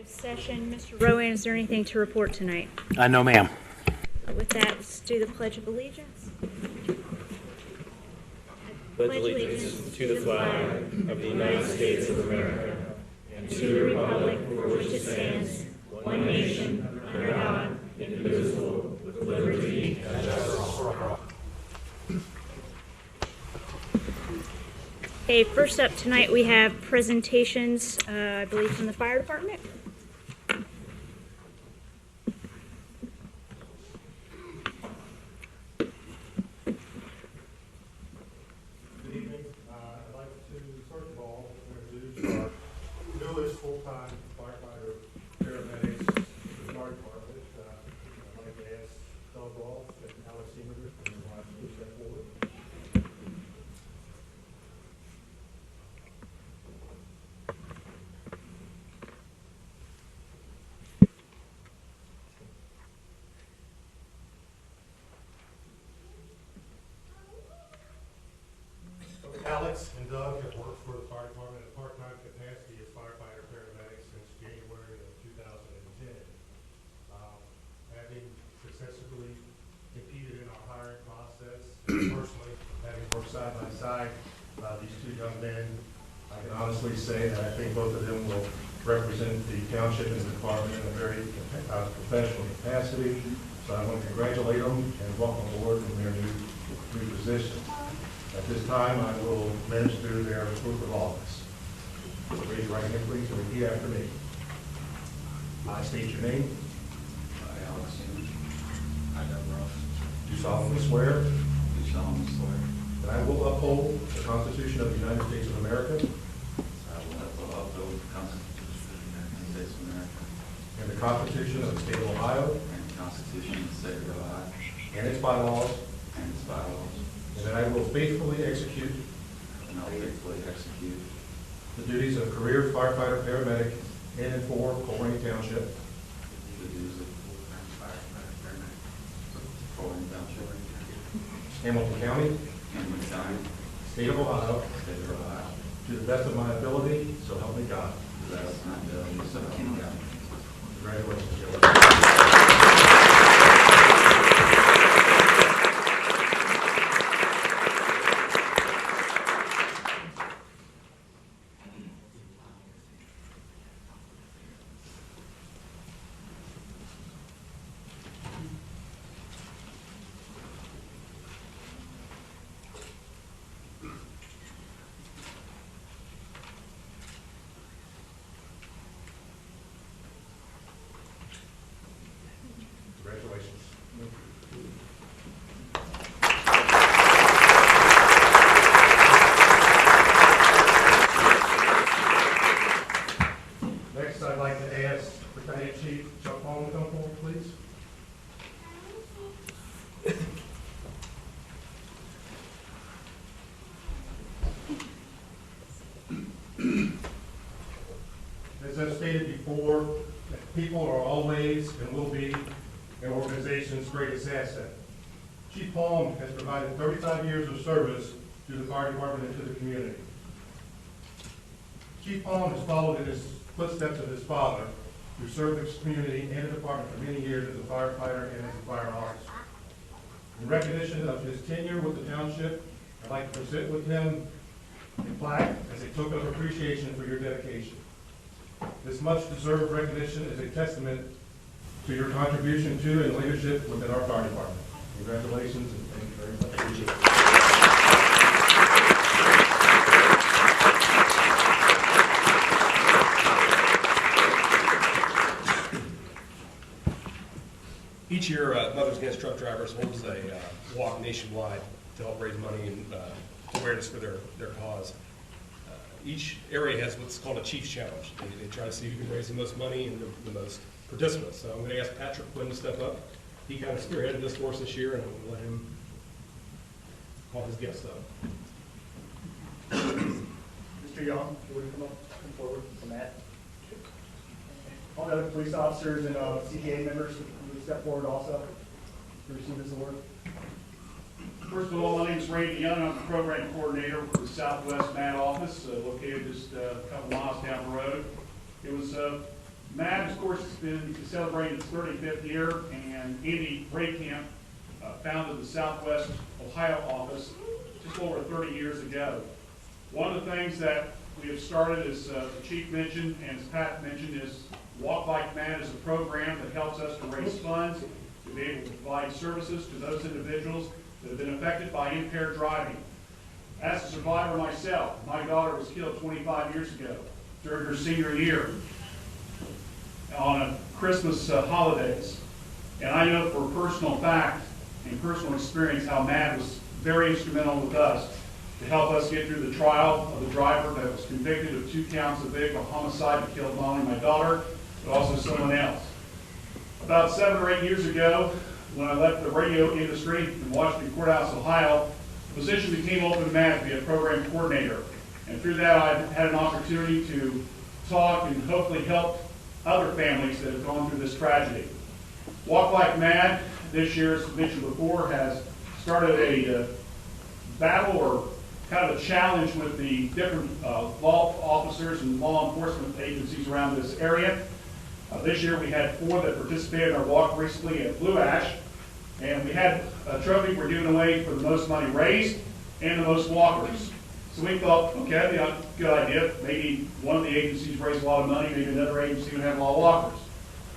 executive session. Mr. Rowan, is there anything to report tonight? No, ma'am. With that, let's do the Pledge of Allegiance. Pledge allegiance to the flag of the United States of America and to the republic for which it stands, one nation, under God, indivisible, with liberty and justice for all. Okay, first up tonight we have presentations, I believe, from the fire department. Good evening. I'd like to, first of all, introduce our newest full-time firefighter paramedics in the fire department. I'd like to ask Doug Rolfe and Alex Seamer to please step forward. Alex and Doug have worked for the fire department in a part-time capacity as firefighter paramedics since January of 2010. Having successfully competed in our hiring process, personally, having worked side by side, these two young men, I can honestly say that I think both of them will represent the township and the department in a very professional capacity. So I want to congratulate them and welcome aboard in their new position. At this time, I will administer their oath of office. Raise your right hand, please, and repeat after me. I state your name. I, Alex Seaman. I, Doug Ross. Do solemnly swear Do solemnly swear that I will uphold the Constitution of the United States of America I will uphold the Constitution of the United States of America and the Constitution of the State of Ohio and the Constitution of the State of Ohio and its bylaws, and its bylaws, and that I will faithfully execute and I will faithfully execute the duties of career firefighter paramedic in and for Colerain Township, the duties of full-time firefighter paramedic for Colerain Township, Hamilton County, Hamilton County, State of Ohio, State of Ohio, to the best of my ability, so help me God. to the best of my ability, so help me God. Congratulations, Joe. Congratulations. Next, I'd like to ask Battalion Chief Chuck Long to come forward, please. As I've stated before, people are always and will be an organization's greatest asset. Chief Palm has provided 35 years of service to the fire department and to the community. Chief Palm has followed in his footsteps of his father, who served the community and the department for many years as a firefighter and as a fire officer. In recognition of his tenure with the township, I'd like to present with him a plaque as a token of appreciation for your dedication. This much-deserved recognition is a testament to your contribution to and leadership within our fire department. Congratulations and thank you very much. Each year, Mothers Against Truck Drivers holds a walk nationwide to help raise money and awareness for their cause. Each area has what's called a Chief's Challenge. They try to see who can raise the most money and the most participants. So I'm going to ask Patrick Quinn to step up. He kind of spearheaded this for us this year, and I'm going to let him call his guests up. Mr. Young, would you come forward for Matt? All the other police officers and CTA members would step forward also to receive this award. First of all, my name is Randy Young. I'm the program coordinator for the Southwest MAT office, located just a couple miles down the road. It was MAD, of course, has been celebrating its 35th year, and Andy Raycamp founded the Southwest Ohio office just over 30 years ago. One of the things that we have started, as the Chief mentioned and as Pat mentioned, is Walk Like MAD is a program that helps us to raise funds to be able to provide services to those individuals that have been affected by impaired driving. As a survivor myself, my daughter was killed 25 years ago during her senior year on a Christmas holidays. And I know for personal fact and personal experience how MAD was very instrumental with us to help us get through the trial of the driver that was convicted of 2 counts of vehicle homicide that killed not only my daughter, but also someone else. About 7 or 8 years ago, when I left the radio industry in Washington Courthouse, Ohio, the position became open to MAD to be a program coordinator. And through that, I've had an opportunity to talk and hopefully help other families that have gone through this tragedy. Walk Like MAD, this year, as mentioned before, has started a battle or kind of a challenge with the different law officers and law enforcement agencies around this area. This year we had 4 that participated in our walk recently at Blue Ash, and we had a trophy we're giving away for the most money raised and the most walkers. So we thought, okay, that'd be a good idea. Maybe one of the agencies raised a lot of money, maybe another agency would have a lot of walkers.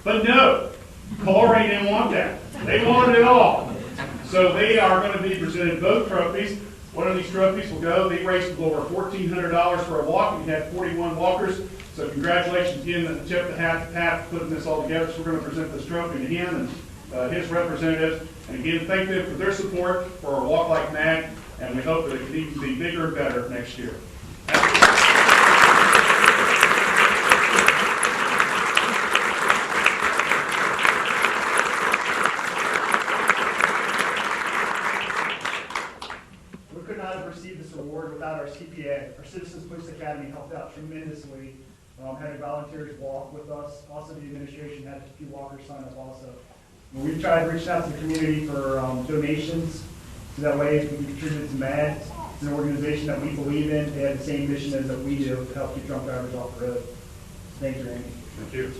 But no, Colerain didn't want that. They wanted it all. So they are going to be presented both trophies. One of these trophies will go, they raised over $1,400 for a walk. We had 41 walkers. So congratulations again, the tip the hat to Pat for putting this all together. So we're going to present this trophy to him and his representatives. And again, thank them for their support for our Walk Like MAD, and we hope that it can even be bigger and better next year. We could not have received this award without our CPA. Our Citizens Police Academy helped out tremendously, having volunteers walk with us. Also, the administration had a few walkers sign up also. We've tried reaching out to the community for donations, so that way if we can contribute to MAD. It's an organization that we believe in. They have the same mission as that we do to help keep drunk drivers off the road. Thank you, Randy. Thank you.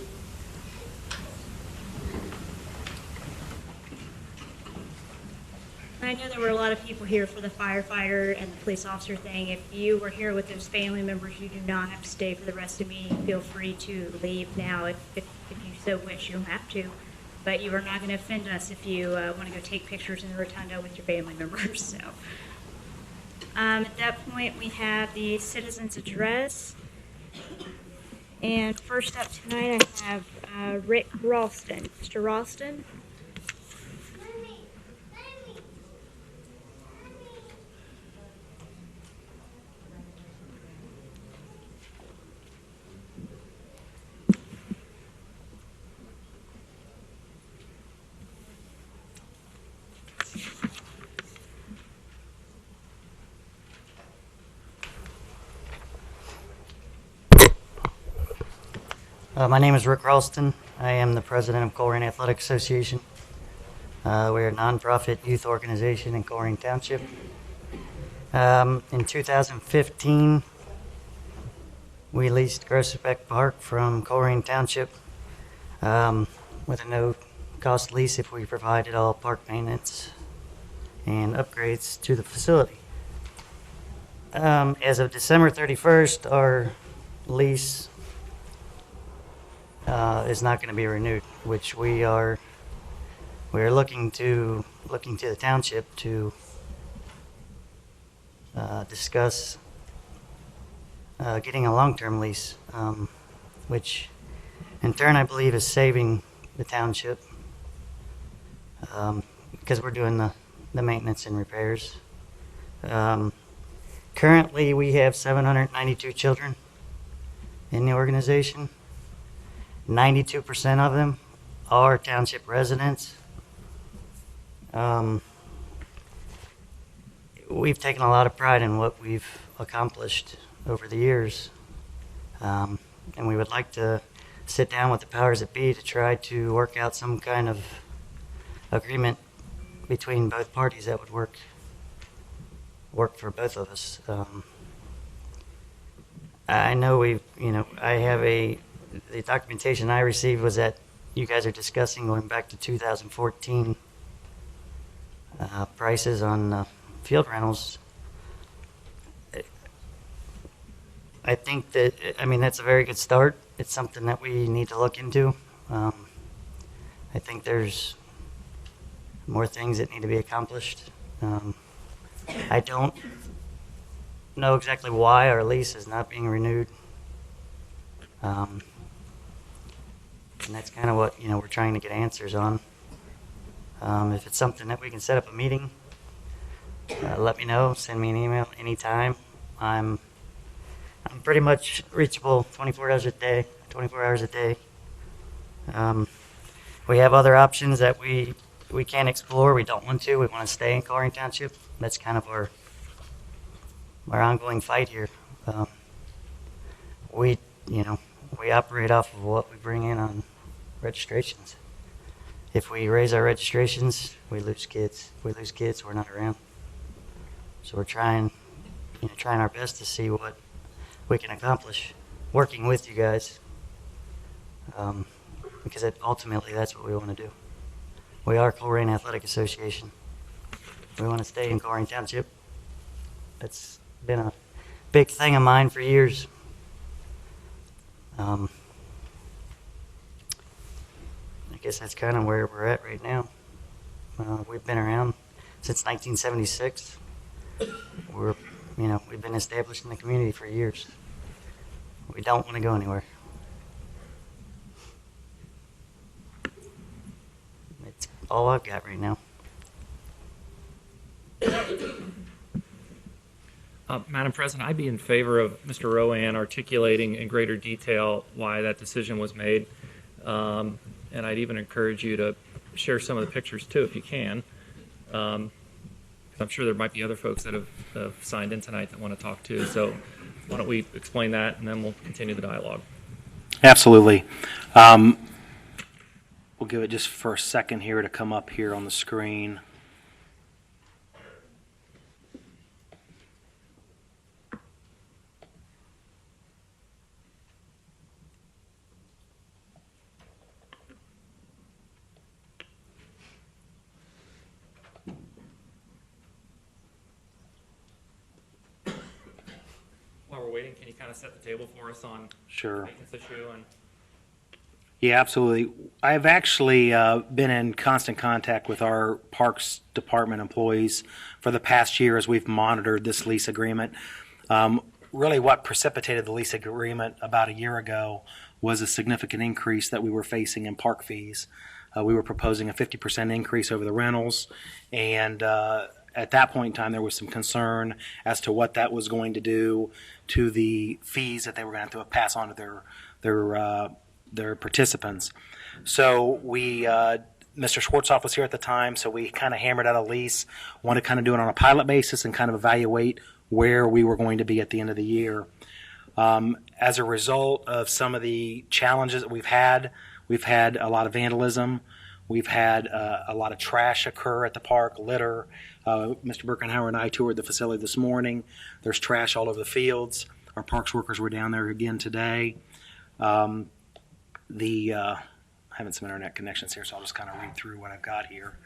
I know there were a lot of people here for the firefighter and the police officer thing. If you were here with those family members, you do not have to stay for the rest of the meeting. Feel free to leave now if you so wish. You don't have to. But you are not going to offend us if you want to go take pictures in the rotunda with your family members. So, at that point, we have the citizens' address. And first up tonight, I have Rick Ralston. Mr. Ralston. My name is Rick Ralston. I am the president of Colerain Athletic Association. We're a nonprofit youth organization in Colerain Township. In 2015, we leased Grosbeck Park from Colerain Township with a no-cost lease if we provided all park maintenance and upgrades to the facility. As of December 31st, our lease is not going to be renewed, which we're looking to the township to discuss getting a long-term lease, which in turn I believe is saving the township because we're doing the maintenance and repairs. Currently we have 792 children in the organization. 92% of them are township residents. We've taken a lot of pride in what we've accomplished over the years, and we would like to sit down with the powers that be to try to work out some kind of agreement between both parties that would work for both of us. I know I have a the documentation I received was that you guys are discussing going back to 2014 prices on field rentals. I think that, I mean, that's a very good start. It's something that we need to look into. I think there's more things that need to be accomplished. I don't know exactly why our lease is not being renewed. And that's kind of what, you know, we're trying to get answers on. If it's something that we can set up a meeting, let me know, send me an email anytime. I'm pretty much reachable 24 hours a day, 24 hours a day. We have other options that we can't explore. We don't want to. We want to stay in Colerain Township. That's kind of our ongoing fight here. We operate off of what we bring in on registrations. If we raise our registrations, we lose kids. If we lose kids, we're not around. So we're trying our best to see what we can accomplish working with you guys. Because ultimately that's what we want to do. We are Colerain Athletic Association. We want to stay in Colerain Township. That's been a big thing of mine for years. I guess that's kind of where we're at right now. We've been around since 1976. We've been established in the community for years. We don't want to go anywhere. It's all I've got right now. Madam President, I'd be in favor of Mr. Rowan articulating in greater detail why that decision was made. And I'd even encourage you to share some of the pictures too, if you can. I'm sure there might be other folks that have signed in tonight that want to talk too. So why don't we explain that, and then we'll continue the dialogue. Absolutely. We'll give it just for a second here to come up here on the screen. While we're waiting, can you kind of set the table for us on Sure. the maintenance issue? And Yeah, absolutely. I've actually been in constant contact with our Parks Department employees for the past year as we've monitored this lease agreement. Really what precipitated the lease agreement about a year ago was a significant increase that we were facing in park fees. We were proposing a 50% increase over the rentals, and at that point in time, there was some concern as to what that was going to do to the fees that they were going to have to pass on to their participants. So Mr. Schwartzoff was here at the time, so we kind of hammered out a lease, wanted to kind of do it on a pilot basis and kind of evaluate where we were going to be at the end of the year. As a result of some of the challenges that we've had a lot of vandalism. We've had a lot of trash occur at the park, litter. Mr. Birkenhauer and I toured the facility this morning. There's trash all over the fields. Our parks workers were down there again today. I'm having some internet connections here, so I'll just kind of read through what I've got here.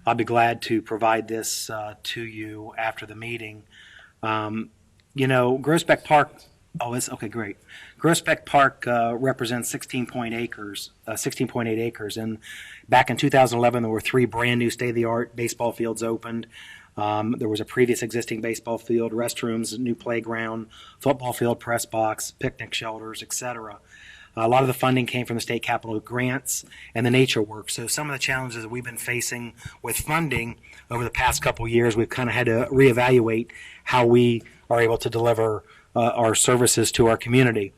I'll be glad to provide this to you after the meeting. Groesbeck Park. Oh, it's okay. Great. Groesbeck Park represents 16.8 acres, and back in 2011, there were 3 brand new state-of-the-art baseball fields opened. There was a previous existing baseball field, restrooms, new playground, football field, press box, picnic shelters, etc. A lot of the funding came from the state capital grants and the nature work. So some of the challenges that we've been facing with funding over the past couple of years, we've kind of had to reevaluate how we are able to deliver our services to our community.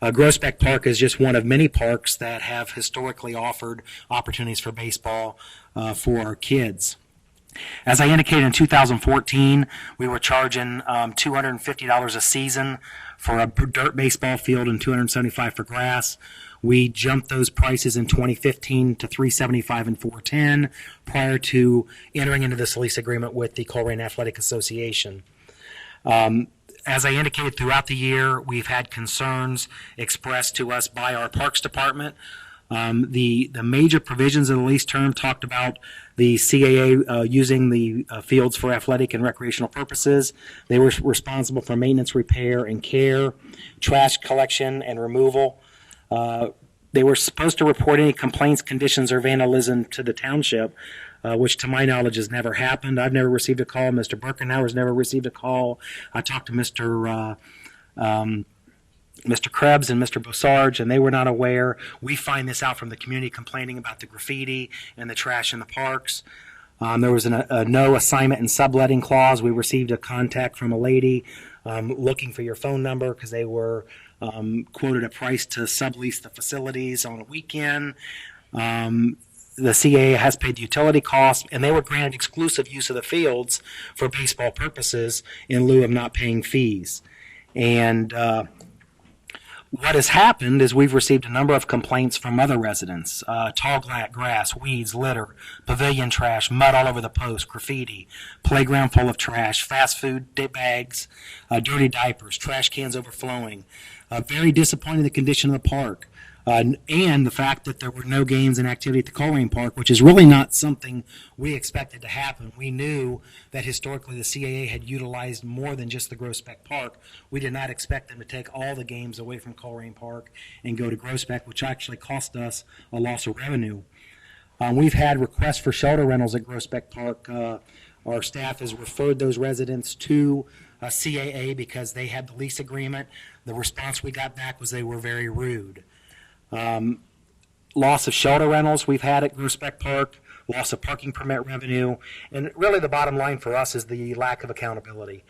Groesbeck Park is just one of many parks that have historically offered opportunities for baseball for our kids. As I indicated, in 2014, we were charging $250 a season for a dirt baseball field and $275 for grass. We jumped those prices in 2015 to $375 and $410 prior to entering into this lease agreement with the Colerain Athletic Association. As I indicated throughout the year, we've had concerns expressed to us by our Parks Department. The major provisions of the lease term talked about the CAA using the fields for athletic and recreational purposes. They were responsible for maintenance, repair, and care, trash collection and removal. They were supposed to report any complaints, conditions, or vandalism to the township, which to my knowledge has never happened. I've never received a call. Mr. Birkenauer's never received a call. I talked to Mr. Krebs and Mr. Bossarge, and they were not aware. We find this out from the community complaining about the graffiti and the trash in the parks. There was a no assignment and subletting clause. We received a contact from a lady looking for your phone number because they were quoted a price to sublease the facilities on a weekend. The CAA has paid the utility costs, and they were granted exclusive use of the fields for baseball purposes in lieu of not paying fees. And what has happened is we've received a number of complaints from other residents. Tall grass, weeds, litter, pavilion trash, mud all over the post, graffiti, playground full of trash, fast food bags, dirty diapers, trash cans overflowing. Very disappointed in the condition of the park. And the fact that there were no games and activity at the Colerain Park, which is really not something we expected to happen. We knew that historically the CAA had utilized more than just the Groesbeck Park. We did not expect them to take all the games away from Colerain Park and go to Groesbeck, which actually cost us a loss of revenue. We've had requests for shelter rentals at Groesbeck Park. Our staff has referred those residents to CAA because they had the lease agreement. The response we got back was they were very rude. Loss of shelter rentals we've had at Groesbeck Park, loss of parking permit revenue, and really the bottom line for us is the lack of accountability.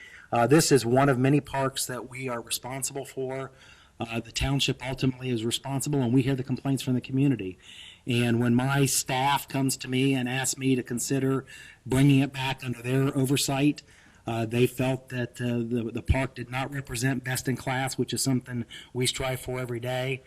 This is one of many parks that we are responsible for. The township ultimately is responsible, and we hear the complaints from the community. And when my staff comes to me and asks me to consider bringing it back under their oversight, they felt that the park did not represent best in class, which is something we strive for every day.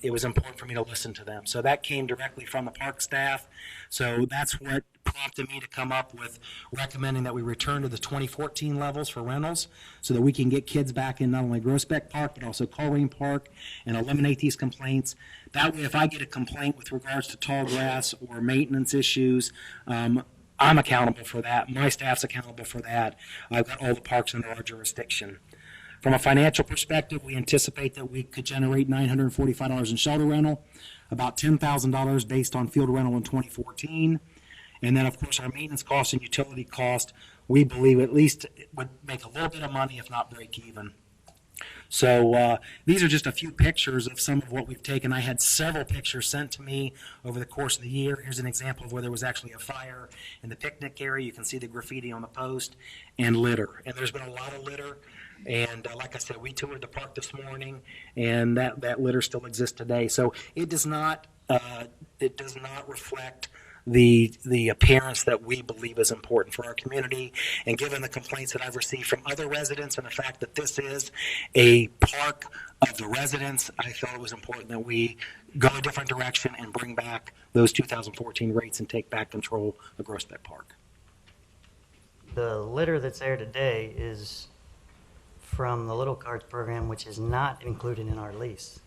It was important for me to listen to them. So that came directly from the park staff. So that's what prompted me to come up with recommending that we return to the 2014 levels for rentals so that we can get kids back in not only Groesbeck Park but also Colerain Park and eliminate these complaints. That way, if I get a complaint with regards to tall grass or maintenance issues, I'm accountable for that. My staff's accountable for that. I've got all the parks under our jurisdiction. From a financial perspective, we anticipate that we could generate $945 in shelter rental, about $10,000 based on field rental in 2014. And then, of course, our maintenance costs and utility cost, we believe at least it would make a little bit of money, if not break even. So these are just a few pictures of some of what we've taken. I had several pictures sent to me over the course of the year. Here's an example of where there was actually a fire in the picnic area. You can see the graffiti on the post and litter. And there's been a lot of litter. And like I said, we toured the park this morning, and that litter still exists today. So it does not reflect the appearance that we believe is important for our community. And given the complaints that I've received from other residents and the fact that this is a park of the residents, I felt it was important that we go a different direction and bring back those 2014 rates and take back control of Groesbeck Park. The litter that's there today is from the Little Carts program, which is not included in our lease.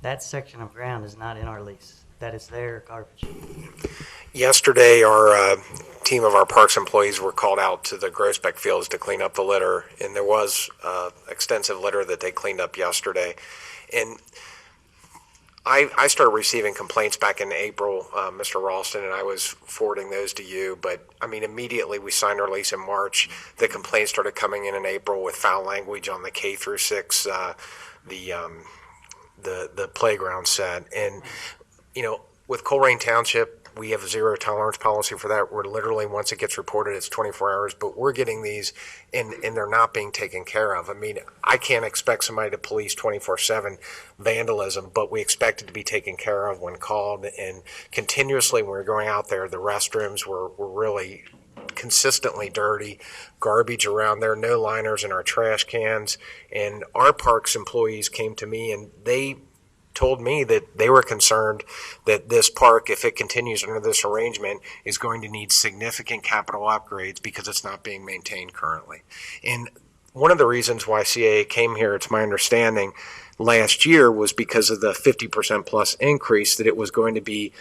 That section of ground is not in our lease. That is their garbage. Yesterday, our team of our parks employees were called out to the Groesbeck fields to clean up the litter, and there was extensive litter that they cleaned up yesterday. And I started receiving complaints back in April, Mr. Ralston, and I was forwarding those to you. But, I mean, immediately we signed our lease in March. The complaints started coming in April with foul language on the K through 6, the playground set. And, you know, with Colerain Township, we have a zero tolerance policy for that. We're literally, once it gets reported, it's 24 hours, but we're getting these and they're not being taken care of. I mean, I can't expect somebody to police 24/7 vandalism, but we expect it to be taken care of when called. And continuously when we're going out there, the restrooms were really consistently dirty, garbage around there, no liners in our trash cans. And our parks employees came to me and they told me that they were concerned that this park, if it continues under this arrangement, is going to need significant capital upgrades because it's not being maintained currently. And one of the reasons why CAA came here, it's my understanding, last year was because of the 50% plus increase, that it was going to be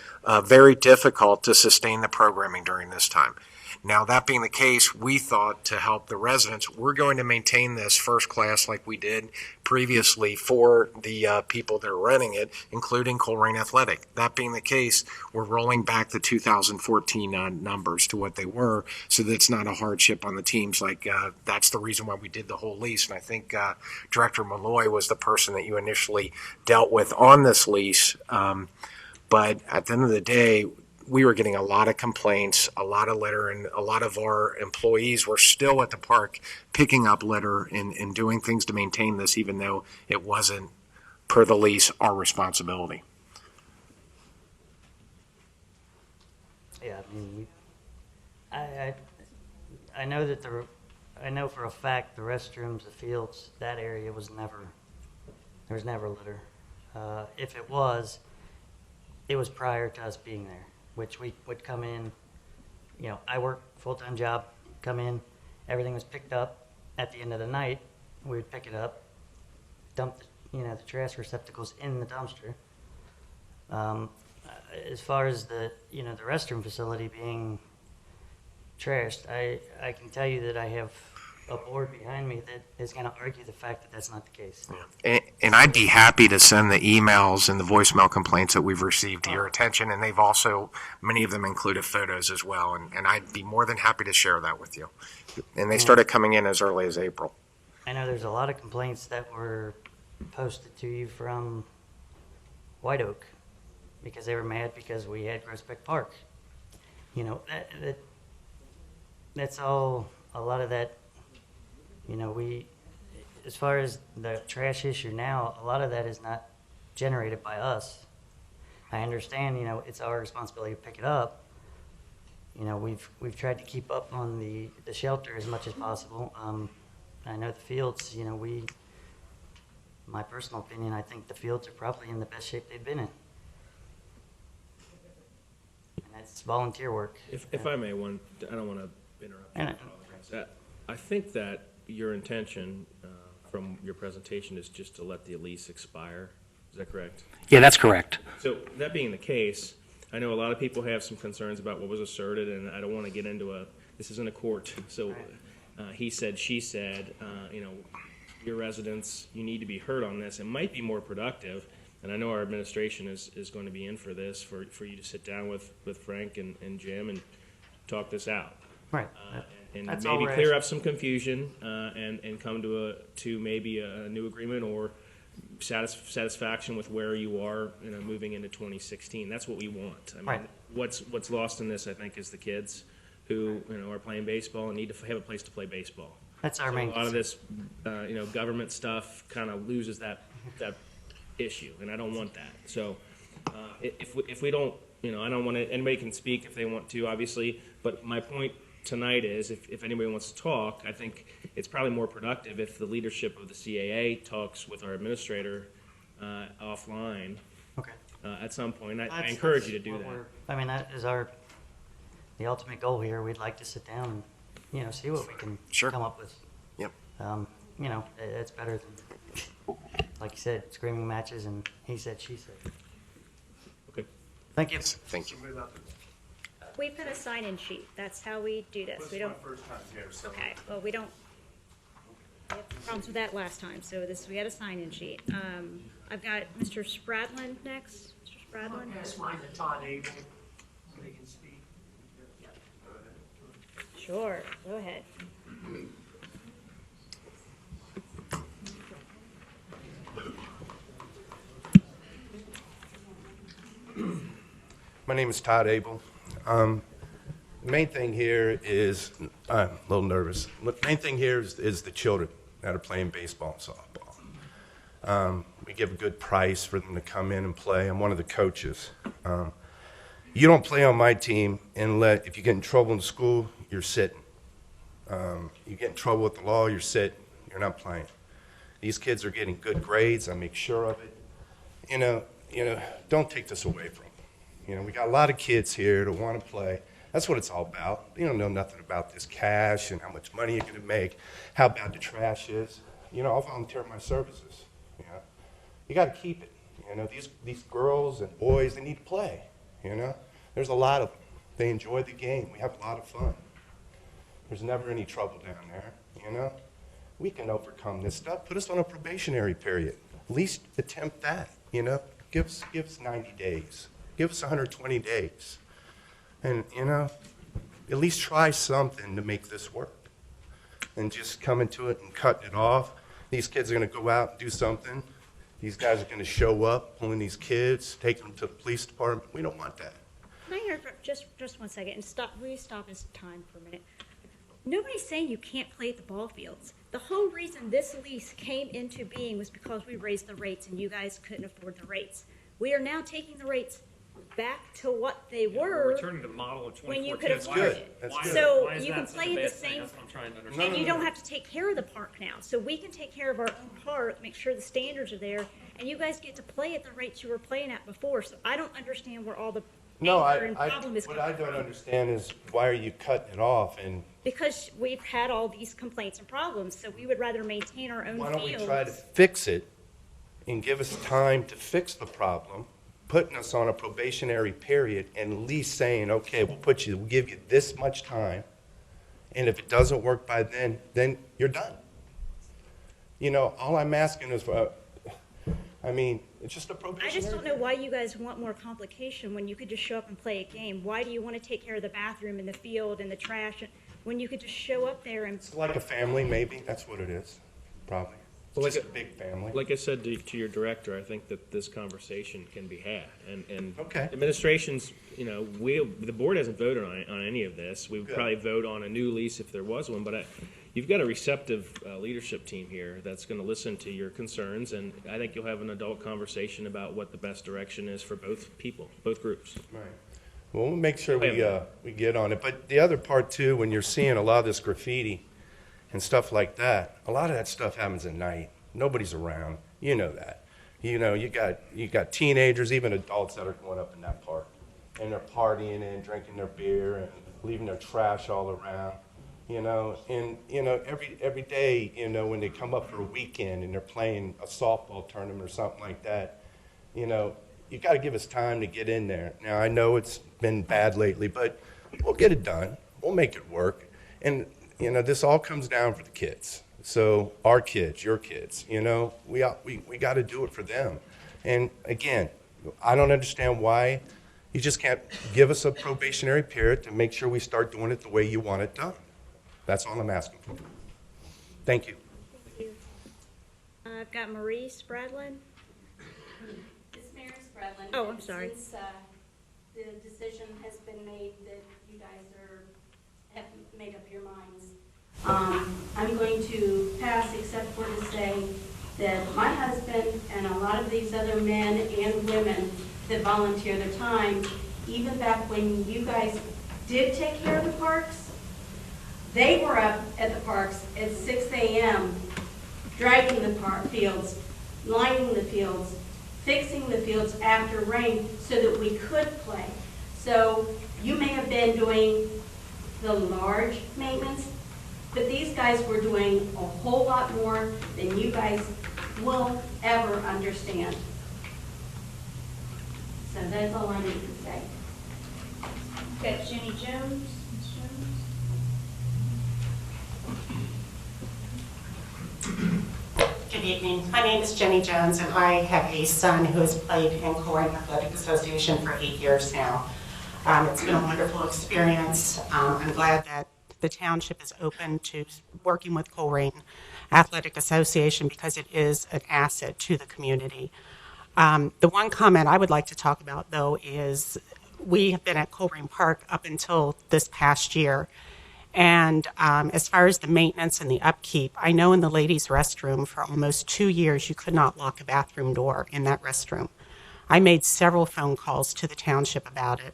very difficult to sustain the programming during this time. Now, that being the case, we thought to help the residents, we're going to maintain this first class like we did previously for the people that are renting it, including Colerain Athletic. That being the case, we're rolling back the 2014 numbers to what they were, so that it's not a hardship on the teams. That's the reason why we did the whole lease. And I think Director Malloy was the person that you initially dealt with on this lease. But at the end of the day, we were getting a lot of complaints, a lot of litter, and a lot of our employees were still at the park picking up litter and doing things to maintain this, even though it wasn't, per the lease, our responsibility. Yeah, I mean, I know that I know for a fact the restrooms, the fields, that area was never, there was never litter. If it was prior to us being there, which we would come in, you know, I work full-time job, come in, everything was picked up. At the end of the night, we would pick it up, dump the trash receptacles in the dumpster. As far as the restroom facility being trashed, I can tell you that I have a board behind me that is going to argue the fact that that's not the case. Yeah. And I'd be happy to send the emails and the voicemail complaints that we've received to your attention, and they've also, many of them included photos as well, and I'd be more than happy to share that with you. And they started coming in as early as April. I know there's a lot of complaints that were posted to you from White Oak because they were mad because we had Groesbeck Park. You know, that's all, a lot of that. You know, as far as the trash issue now, a lot of that is not generated by us. I understand, you know, it's our responsibility to pick it up. You know, we've tried to keep up on the shelter as much as possible. I know the fields, you know, my personal opinion, I think the fields are probably in the best shape they've been in. And that's volunteer work. If I may, I don't want to interrupt you. I think that your intention from your presentation is just to let the lease expire. Is that correct? Yeah, that's correct. So that being the case, I know a lot of people have some concerns about what was asserted, and I don't want to get into this isn't a court, so he said, she said, you know, your residents, you need to be heard on this. It might be more productive, and I know our administration is going to be in for this, for you to sit down with Frank and Jim and talk this out. Right. And That's maybe all clear up some confusion and come to maybe a new agreement or satisfaction with where you are, you know, moving into 2016. That's what we want. I mean, right. What's lost in this, I think, is the kids who, you know, are playing baseball and need to have a place to play baseball. That's our main. A lot of this, you know, government stuff kind of loses that issue, and I don't want that. So if we don't, you know, I don't want to. Anybody can speak if they want to, obviously, but my point tonight is if anybody wants to talk, I think it's probably more productive if the leadership of the CAA talks with our administrator offline at some point. I encourage you to do that. I mean, that is the ultimate goal here. We'd like to sit down and, you know, see what we can come up with. Yep. You know, it's better than, like you said, screaming matches and he said, she said. Okay. Thank you. Thank you. We put a sign-in sheet. That's how we do this. We don't. First time here, so. Okay. Well, we don't. We had problems with that last time, so we had a sign-in sheet. I've got Mr. Spradlin next. Mr. Spradlin. Pass mine to Todd Abel so they can speak. Sure. Go ahead. My name is Todd Abel. The main thing here is, I'm a little nervous. The main thing here is the children that are playing baseball and softball. We give a good price for them to come in and play. I'm one of the coaches. You don't play on my team if you get in trouble in school, you're sitting. You get in trouble with the law, you're sitting. You're not playing. These kids are getting good grades. I make sure of it. You know, don't take this away from them. You know, we got a lot of kids here that want to play. That's what it's all about. You don't know nothing about this cash and how much money you're going to make, how bad the trash is. You know, I'll volunteer my services. You know, you got to keep it. You know, these girls and boys, they need to play. You know, there's a lot of them. They enjoy the game. We have a lot of fun. There's never any trouble down there. You know, we can overcome this stuff. Put us on a probationary period. At least attempt that. You know, give us 90 days. Give us 120 days. And, you know, at least try something to make this work. And just coming to it and cutting it off. These kids are going to go out and do something. These guys are going to show up, pulling these kids, taking them to the police department. We don't want that. Can I interrupt just 1 second and stop? Will you stop this time for a minute? Nobody's saying you can't play at the ball fields. The whole reason this lease came into being was because we raised the rates and you guys couldn't afford the rates. We are now taking the rates back to what they We're were returning to the model of 2014. when you could afford good. it. That's good. So Why is you that can such play a in the bad thing? same, That's what I'm trying to understand. and you don't have to take care of the park now. So we can take care of our own park, make sure the standards are there, and you guys get to play at the rates you were playing at before. So I don't understand where all the No, anger and problem is what coming I don't from. understand is why are you cutting it off? And Because we've had all these complaints and problems, so we would rather maintain our own why don't we fields. try to fix it and give us time to fix the problem, putting us on a probationary period and at least saying, okay, we'll give you this much time. And if it doesn't work by then you're done. You know, all I'm asking is for, it's just a I probationary. just don't know why you guys want more complication when you could just show up and play a game. Why do you want to take care of the bathroom and the field and the trash when you could just show up there and... It's like a family, maybe. That's what it is, probably. It's Well, just a big family. Like I said to your director, I think that this conversation can be had. And Okay. administrations, you know, the board hasn't voted on any of this. We would Good. probably vote on a new lease if there was one, but you've got a receptive leadership team here that's going to listen to your concerns, and I think you'll have an adult conversation about what the best direction is for both people, both groups. Right. Well, we'll make sure we get on it. But the other part, too, when you're seeing a lot of this graffiti and stuff like that, a lot of that stuff happens at night. Nobody's around. You know that. You know, you got teenagers, even adults that are going up in that park, and they're partying and drinking their beer and leaving their trash all around. You know, and you know every day, you know, when they come up for a weekend and they're playing a softball tournament or something like that, you know, you got to give us time to get in there. Now I know it's been bad lately, but we'll get it done. We'll make it work. And you know, this all comes down for the kids. So our kids, your kids, you know, we got to do it for them. And again, I don't understand why you just can't give us a probationary period to make sure we start doing it the way you want it done. That's all I'm asking for. Thank you. Thank you. I've got Marie Spradlin. This Mary Spradlin. Oh, I'm sorry. Since the decision has been made that you guys have made up your minds, I'm going to pass except for to say that my husband and a lot of these other men and women that volunteer their time, even back when you guys did take care of the parks, they were up at the parks at 6 a.m. dragging the park fields, lining the fields, fixing the fields after rain so that we could play. So you may have been doing the large maintenance, but these guys were doing a whole lot more than you guys will ever understand. So that's all I need to say. Got Jenny Jones. Ms. Jones? Good evening. My name is Jenny Jones, and I have a son who has played in Colerain Athletic Association for 8 years now. It's been a wonderful experience. I'm glad that the township is open to working with Colerain Athletic Association because it is an asset to the community. The one comment I would like to talk about, though, is we have been at Colerain Park up until this past year. And as far as the maintenance and the upkeep, I know in the ladies' restroom for almost 2 years you could not lock a bathroom door in that restroom. I made several phone calls to the township about it,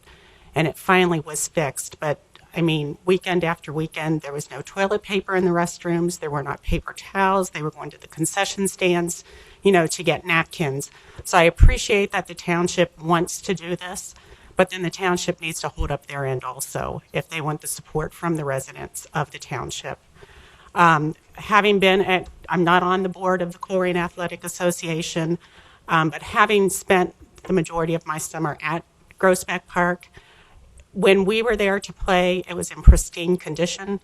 and it finally was fixed. But I mean, weekend after weekend, there was no toilet paper in the restrooms. There were not paper towels. They were going to the concession stands, you know, to get napkins. So I appreciate that the township wants to do this, but then the township needs to hold up their end also if they want the support from the residents of the township. Having been at, I'm not on the board of the Colerain Athletic Association, but having spent the majority of my summer at Groesbeck Park, when we were there to play, it was in pristine condition.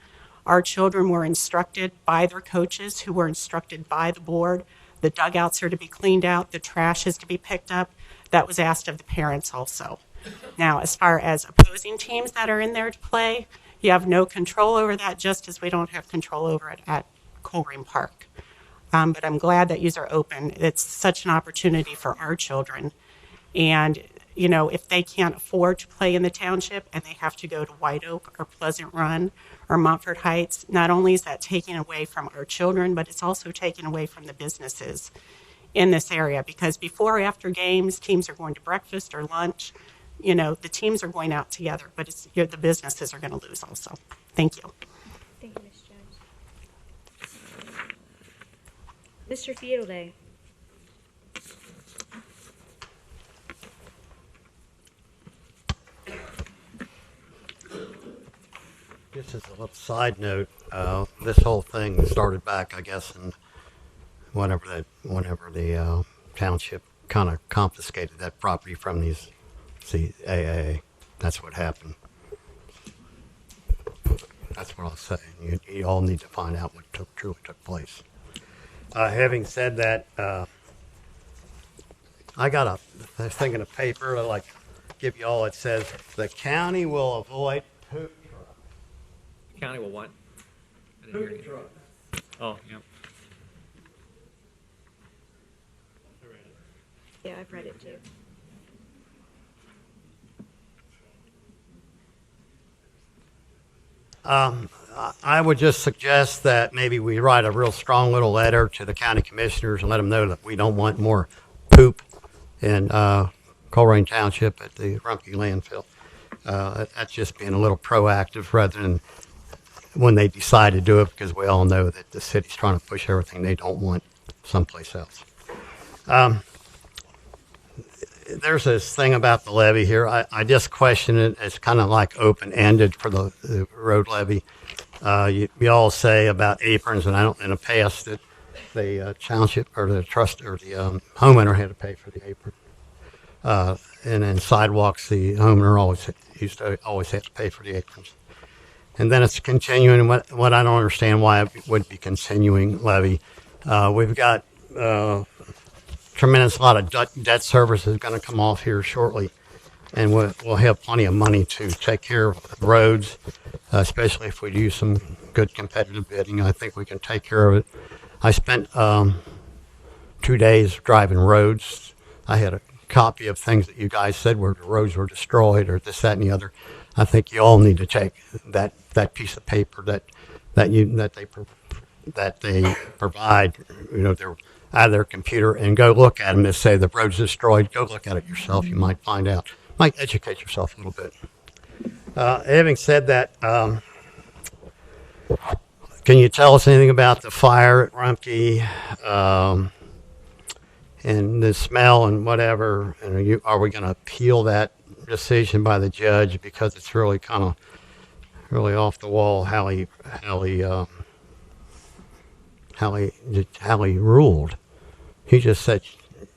Our children were instructed by their coaches, who were instructed by the board. The dugouts are to be cleaned out, the trash is to be picked up. That was asked of the parents also. Now, as far as opposing teams that are in there to play, you have no control over that, just as we don't have control over it at Colerain Park. But I'm glad that yous are open. It's such an opportunity for our children. And, you know, if they can't afford to play in the township and they have to go to White Oak or Pleasant Run or Montford Heights, not only is that taking away from our children, but it's also taking away from the businesses in this area. Because before or after games, teams are going to breakfast or lunch. You know, the teams are going out together, but the businesses are going to lose also. Thank you. Thank you, Ms. Jones. Mr. Fielday. Just as a little side note, this whole thing started back, I guess, in whenever the township kind of confiscated that property from these CAA. That's what happened. That's what I'll say. You all need to find out what truly took place. Having said that, I got a thing in a paper to give you all. It says the county will avoid poop. County will what? I didn't hear you. Oh, yeah. Yeah, I've read it too. I would just suggest that maybe we write a real strong little letter to the county commissioners and let them know that we don't want more poop in Colerain Township at the Rumpke landfill. That's just being a little proactive rather than when they decide to do it, because we all know that the city's trying to push everything they don't want someplace else. There's this thing about the levy here. I just question it. It's kind of like open-ended for the road levy. You all say about aprons, and I don't. In the past, that the township or the trust or the homeowner had to pay for the apron, and then sidewalks, the homeowner used to always have to pay for the aprons. And then it's continuing. What I don't understand why it would be continuing levy. We've got tremendous lot of debt service is going to come off here shortly, and we'll have plenty of money to take care of roads, especially if we do some good competitive bidding. I think we can take care of it. I spent 2 days driving roads. I had a copy of things that you guys said where the roads were destroyed or this, that, and the other. I think you all need to take that piece of paper that they provide, they're out of their computer, and go look at them and say the road's destroyed. Go look at it yourself. You might find out. Might educate yourself a little bit. Having said that, can you tell us anything about the fire at Rumpke and the smell and whatever? And are we going to appeal that decision by the judge, because it's really kind of really off the wall how he ruled? He just said,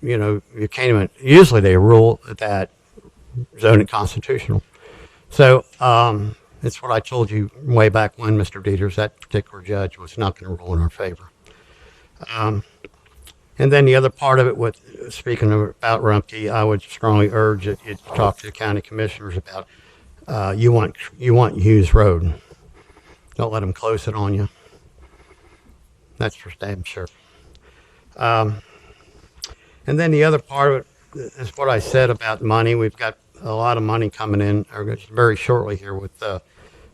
you can't even. Usually they rule that zoning constitutional. So it's what I told you way back when, Mr. Dieters, that particular judge was not going to rule in our favor. And then the other part of it, speaking about Rumpke, I would strongly urge that you talk to the county commissioners about you want Hughes Road. Don't let them close it on you. That's for damn sure. And then the other part of it is what I said about money. We've got a lot of money coming in very shortly here.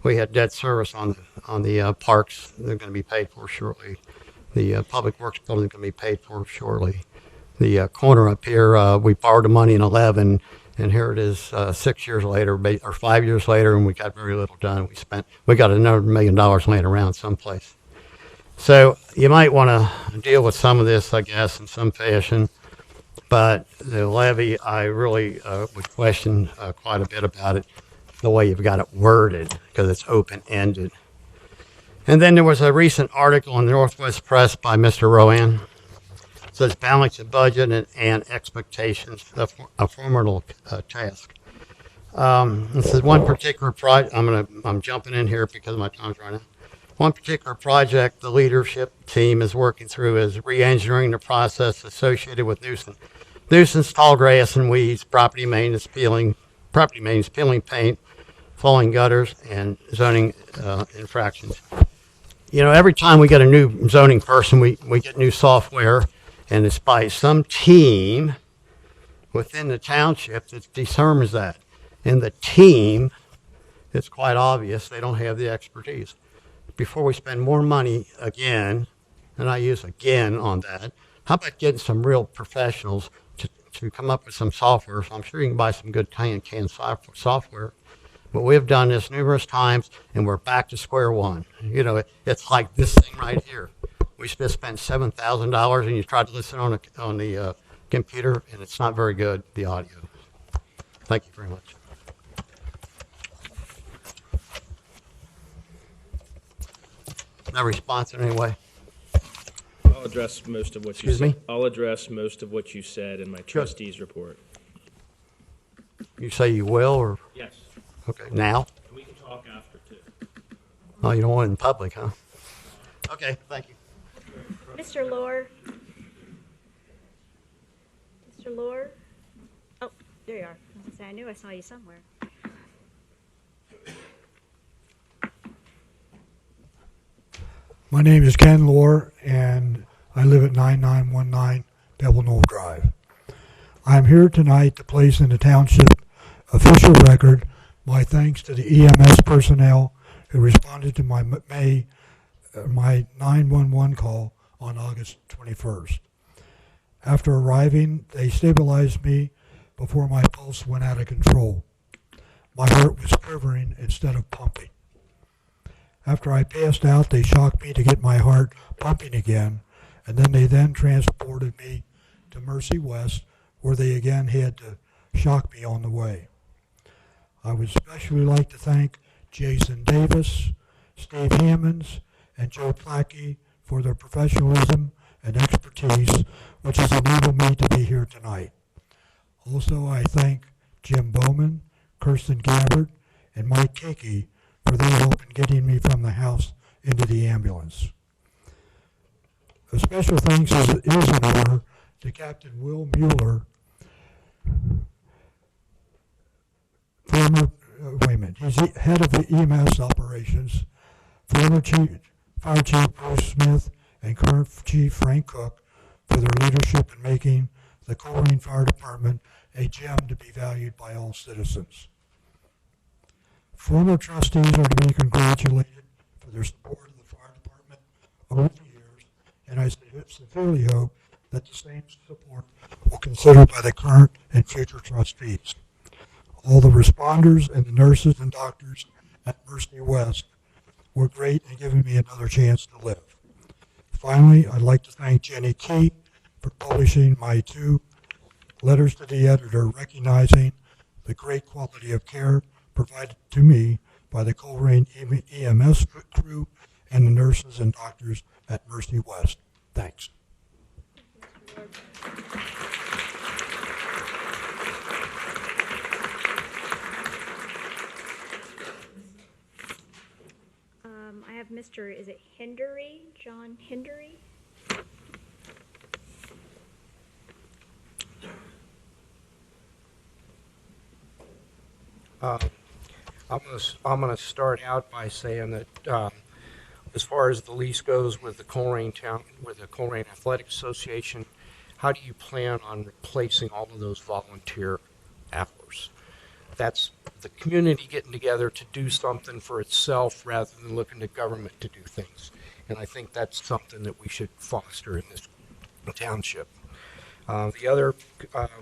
We had debt service on the parks. They're going to be paid for shortly. The public works building is going to be paid for shortly. The corner up here, we borrowed the money in 2011, and here it is 6 years later, or 5 years later, and we got very little done. We got another $1 million laying around someplace. So you might want to deal with some of this, I guess, in some fashion. But the levy, I really would question quite a bit about it, the way you've got it worded, because it's open-ended. And then there was a recent article in the Northwest Press by Mr. Rowan. It says balance the budget and expectations, a formidable task. This is one particular project. I'm jumping in here because my time's running out. One particular project the leadership team is working through is re-engineering the process associated with nuisance, tall grass and weeds, property maintenance, peeling paint, falling gutters, and zoning infractions. You know, every time we get a new zoning person, we get new software, and it's by some team within the township that determines that. And the team, it's quite obvious they don't have the expertise. Before we spend more money again, and I use again on that, how about getting some real professionals to come up with some software? So I'm sure you can buy some good canned software. But we've done this numerous times, and we're back to square one. You know, it's like this thing right here. We just spent $7,000, and you try to listen on the computer, and it's not very good, the audio. Thank you very much. No response in any way? I'll address most of what you said. Excuse me? I'll address most of what you said in my trustees report. You say you will, or? Yes. Okay, now? And we can talk after, too. Oh, you don't want it in public, huh? Okay, thank you. Mr. Lohr? Mr. Lohr? Oh, there you are. I was gonna say, I knew I saw you somewhere. My name is Ken Lohr, and I live at 9919 Devil Knoll Drive. I'm here tonight to place in the township official record my thanks to the EMS personnel who responded to my 911 call on August 21st. After arriving, they stabilized me before my pulse went out of control. My heart was quivering instead of pumping. After I passed out, they shocked me to get my heart pumping again, and they transported me to Mercy West, where they again had to shock me on the way. I would especially like to thank Jason Davis, Steve Hammonds, and Joe Plackey for their professionalism and expertise, which has enabled me to be here tonight. Also, I thank Jim Bowman, Kirsten Gabbard, and Mike Kiki for their help in getting me from the house into the ambulance. A special thanks is in order to Captain Will Mueller, he's the head of the EMS operations, former Fire Chief Bruce Smith, and current Chief Frank Cook for their leadership in making the Colerain Fire Department a gem to be valued by all citizens. Former trustees are to be congratulated for their support of the fire department over the years, and I sincerely hope that the same support will be considered by the current and future trustees. All the responders and the nurses and doctors at Mercy West were great in giving me another chance to live. Finally, I'd like to thank Jenny Key for publishing my 2 letters to the editor recognizing the great quality of care provided to me by the Colerain EMS crew and the nurses and doctors at Mercy West. Thanks. I have Mr. Is it Hindery? John Hindery? I'm going to start out by saying that as far as the lease goes with the Colerain Athletic Association, how do you plan on replacing all of those volunteer hours? That's the community getting together to do something for itself rather than looking to government to do things. And I think that's something that we should foster in this township. The other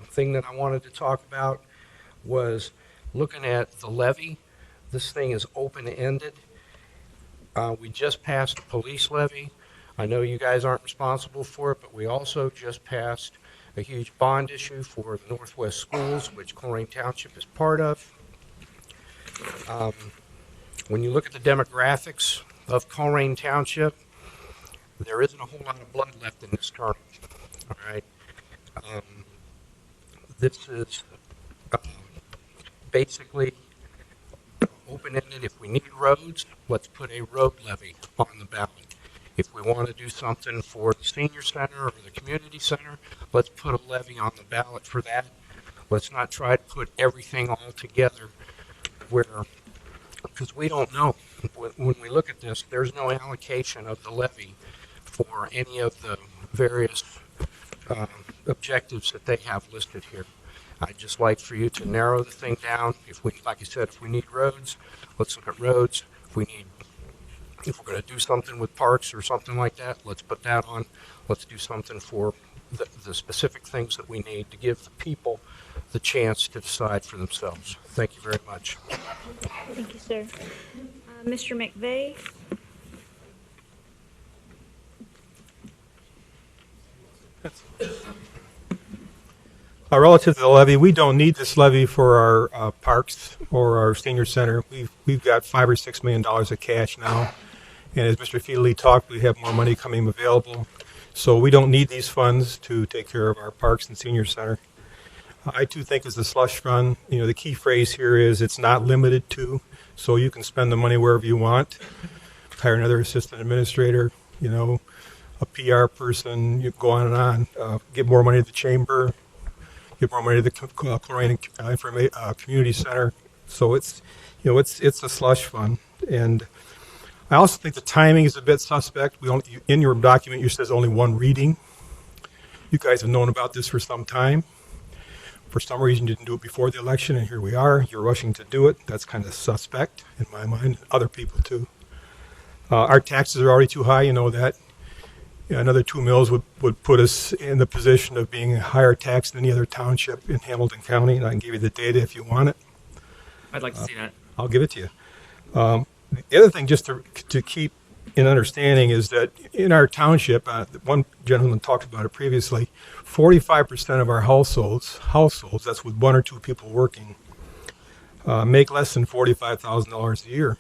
thing that I wanted to talk about was looking at the levy. This thing is open-ended. We just passed a police levy. I know you guys aren't responsible for it, but we also just passed a huge bond issue for the Northwest Schools, which Colerain Township is part of. When you look at the demographics of Colerain Township, there isn't a whole lot of blood left in this tournament. All right. This is basically open-ended. If we need roads, let's put a road levy on the ballot. If we want to do something for the senior center or the community center, let's put a levy on the ballot for that. Let's not try to put everything all together because we don't know. When we look at this, there's no allocation of the levy for any of the various objectives that they have listed here. I'd just like for you to narrow the thing down. If we, like I said, if we need roads, let's look at roads. If we're going to do something with parks or something like that, let's put that on. Let's do something for the specific things that we need to give the people the chance to decide for themselves. Thank you very much. Thank you, sir. Mr. McVeigh? Relative to the levy, we don't need this levy for our parks or our senior center. We've got $5 or $6 million of cash now, and as Mr. Feely talked, we have more money coming available, so we don't need these funds to take care of our parks and senior center. I too think as the slush fund, the key phrase here is it's not limited to, so you can spend the money wherever you want. Hire another assistant administrator, a PR person, you go on and on. Give more money to the chamber. Give more money to the Colerain Community Center. So it's a slush fund. And I also think the timing is a bit suspect. In your document, you says only one reading. You guys have known about this for some time. For some reason, you didn't do it before the election, and here we are. You're rushing to do it. That's kind of suspect in my mind. Other people too. Our taxes are already too high. You know that. Another 2 mills would put us in the position of being higher taxed than any other township in Hamilton County, and I can give you the data if you want it. I'd like to see that. I'll give it to you. The other thing, just to keep in understanding, is that in our township, one gentleman talked about it previously, 45% of our households, that's with 1 or 2 people working, make less than $45,000 a year.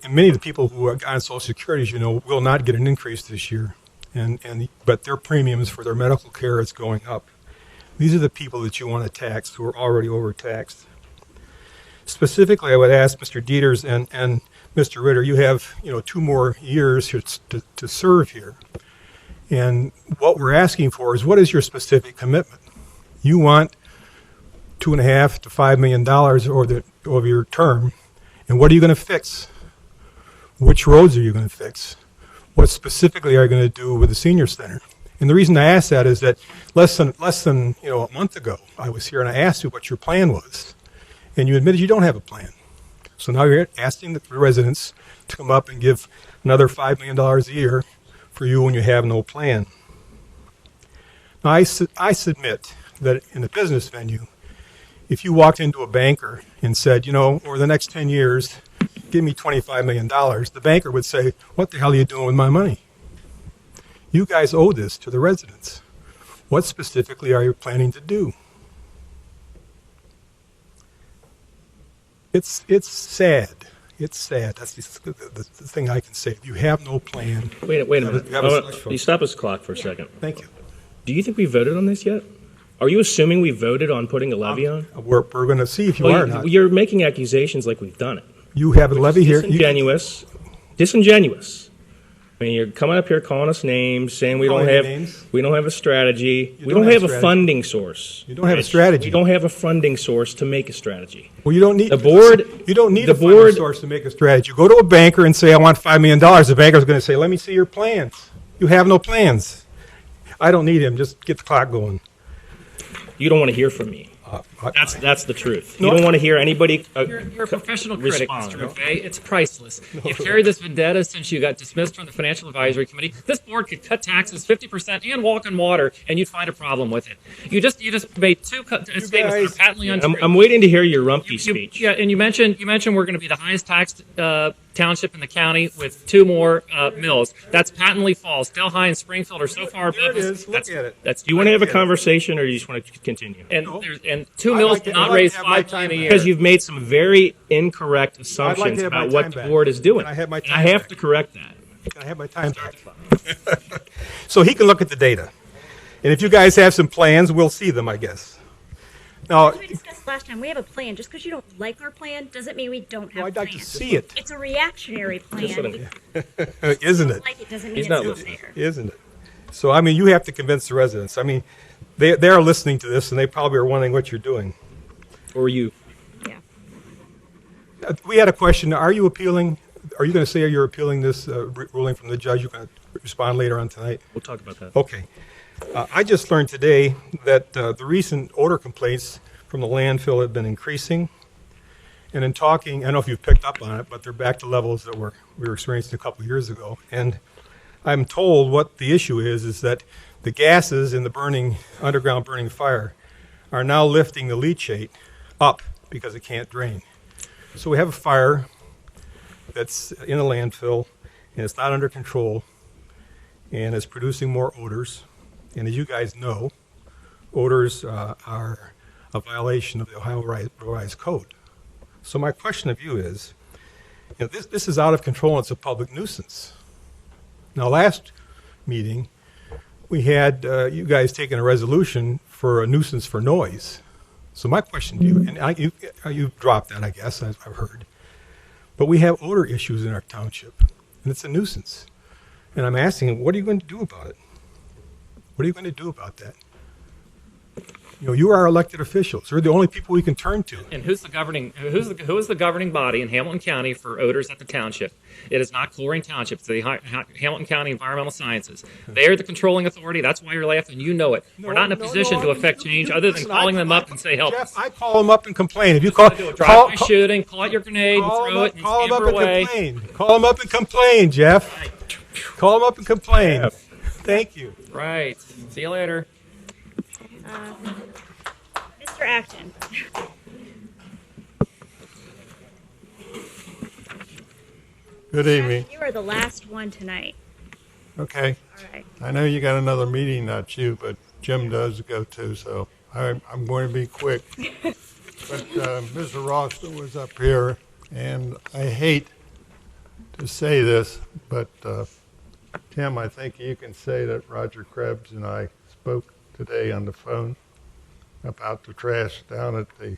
Many of the people who are on Social Security, as you know, will not get an increase this year, but their premiums for their medical care is going up. These are the people that you want to tax who are already overtaxed. Specifically, I would ask Mr. Dieters and Mr. Ritter, you have 2 more years here to serve here, and what we're asking for is, what is your specific commitment? You want $2.5 to $5 million over your term. And what are you going to fix? Which roads are you going to fix? What specifically are you going to do with the senior center? And the reason I ask that is that less than a month ago, I was here and I asked you what your plan was, and you admitted you don't have a plan. So now you're asking the residents to come up and give another $5 million a year for you when you have no plan. Now I submit that in a business venue, if you walked into a banker and said, over the next 10 years, give me $25 million, the banker would say, what the hell are you doing with my money? You guys owe this to the residents. What specifically are you planning to do? It's sad. It's sad. That's the thing I can say. If you have no plan. Wait a minute. You stop this clock for a second. Thank you. Do you think we voted on this yet? Are you assuming we voted on putting a levy on? We're going to see if you are or not. You're making accusations like we've done it. You have a levy here. Disingenuous. I mean, you're coming up here calling us names, saying we don't have a strategy. We don't have a funding source. You don't have a strategy. We don't have a funding source to make a strategy. Well, you don't need the board. You don't need a funding source to make a strategy. You go to a banker and say, "I want $5 million." The banker's going to say, "Let me see your plans." You have no plans. I don't need him. Just get the clock going. You don't want to hear from me. That's the truth. You don't want to hear anybody. You're a professional critic, respond. Mr. McVeigh. It's priceless. You've carried this vendetta since you got dismissed from the Financial Advisory Committee. This board could cut taxes 50% and walk on water, and you'd find a problem with it. You just made 2 statements that are patently untrue. I'm waiting to hear your Rumpke speech. Yeah, and you mentioned we're going to be the highest taxed township in the county with 2 more mills. That's patently false. Delhi and Springfield are so far There above it us. is. Look at it. That's Do you want to have a conversation, or do you just want to continue? and 2 mills do not raise 5 million a year. Because you've made some very incorrect assumptions have my about what time the back. board is doing. Can I have my And time I have back? to correct that. Can I have my time back? So he can look at the data. And if you guys have some plans, we'll see them, I guess. Now, As we discussed last time, we have a plan. Just because you don't like our plan doesn't mean we don't have I'd like to plans. see it. It's a reactionary plan. Isn't it? Like it doesn't mean He's it's not not listening. there. Isn't it? So, I mean, you have to convince the residents. I mean, they are listening to this, and they probably are wondering what you're doing. Or you. We had a question. Are you appealing? Are you going to say you're appealing this ruling from the judge? You're going to respond later on tonight? We'll talk about that. Okay. I just learned today that the recent odor complaints from the landfill have been increasing. And in talking, I don't know if you've picked up on it, but they're back to levels that we were experiencing a couple of years ago. And I'm told what the issue is that the gases in the underground burning fire are now lifting the leachate up because it can't drain. So we have a fire that's in a landfill, and it's not under control, and it's producing more odors. And as you guys know, odors are a violation of the Ohio Revised Code. So my question of you is, this is out of control and it's a public nuisance. Now, last meeting, we had you guys taking a resolution for a nuisance for noise. So my question to you, and you dropped that, I guess, I've heard, but we have odor issues in our township, and it's a nuisance. And I'm asking, what are you going to do about it? What are you going to do about that? You are elected officials. You're the only people we can turn to. And who is the governing body in Hamilton County for odors at the township? It is not Colerain Township. It's the Hamilton County Environmental Sciences. They are the controlling authority. That's why you're laughing. You know it. We're not in a position to affect change other than calling them up and say, help us. Jeff, I call them up and complain. If you call, Drive-by shooting, pull out your grenade, and throw it, and call them up scamper away. and complain. Call them up and complain, Jeff. Call them up and complain. Thank you. Right. See you later. Mr. Acton. Good evening. You are the last one tonight. Okay. All right. I know you got another meeting, not you, but Jim does go to, so I'm going to be quick. But Mr. Ralston was up here, and I hate to say this, but Tim, I think you can say that Roger Krebs and I spoke today on the phone about the trash down at the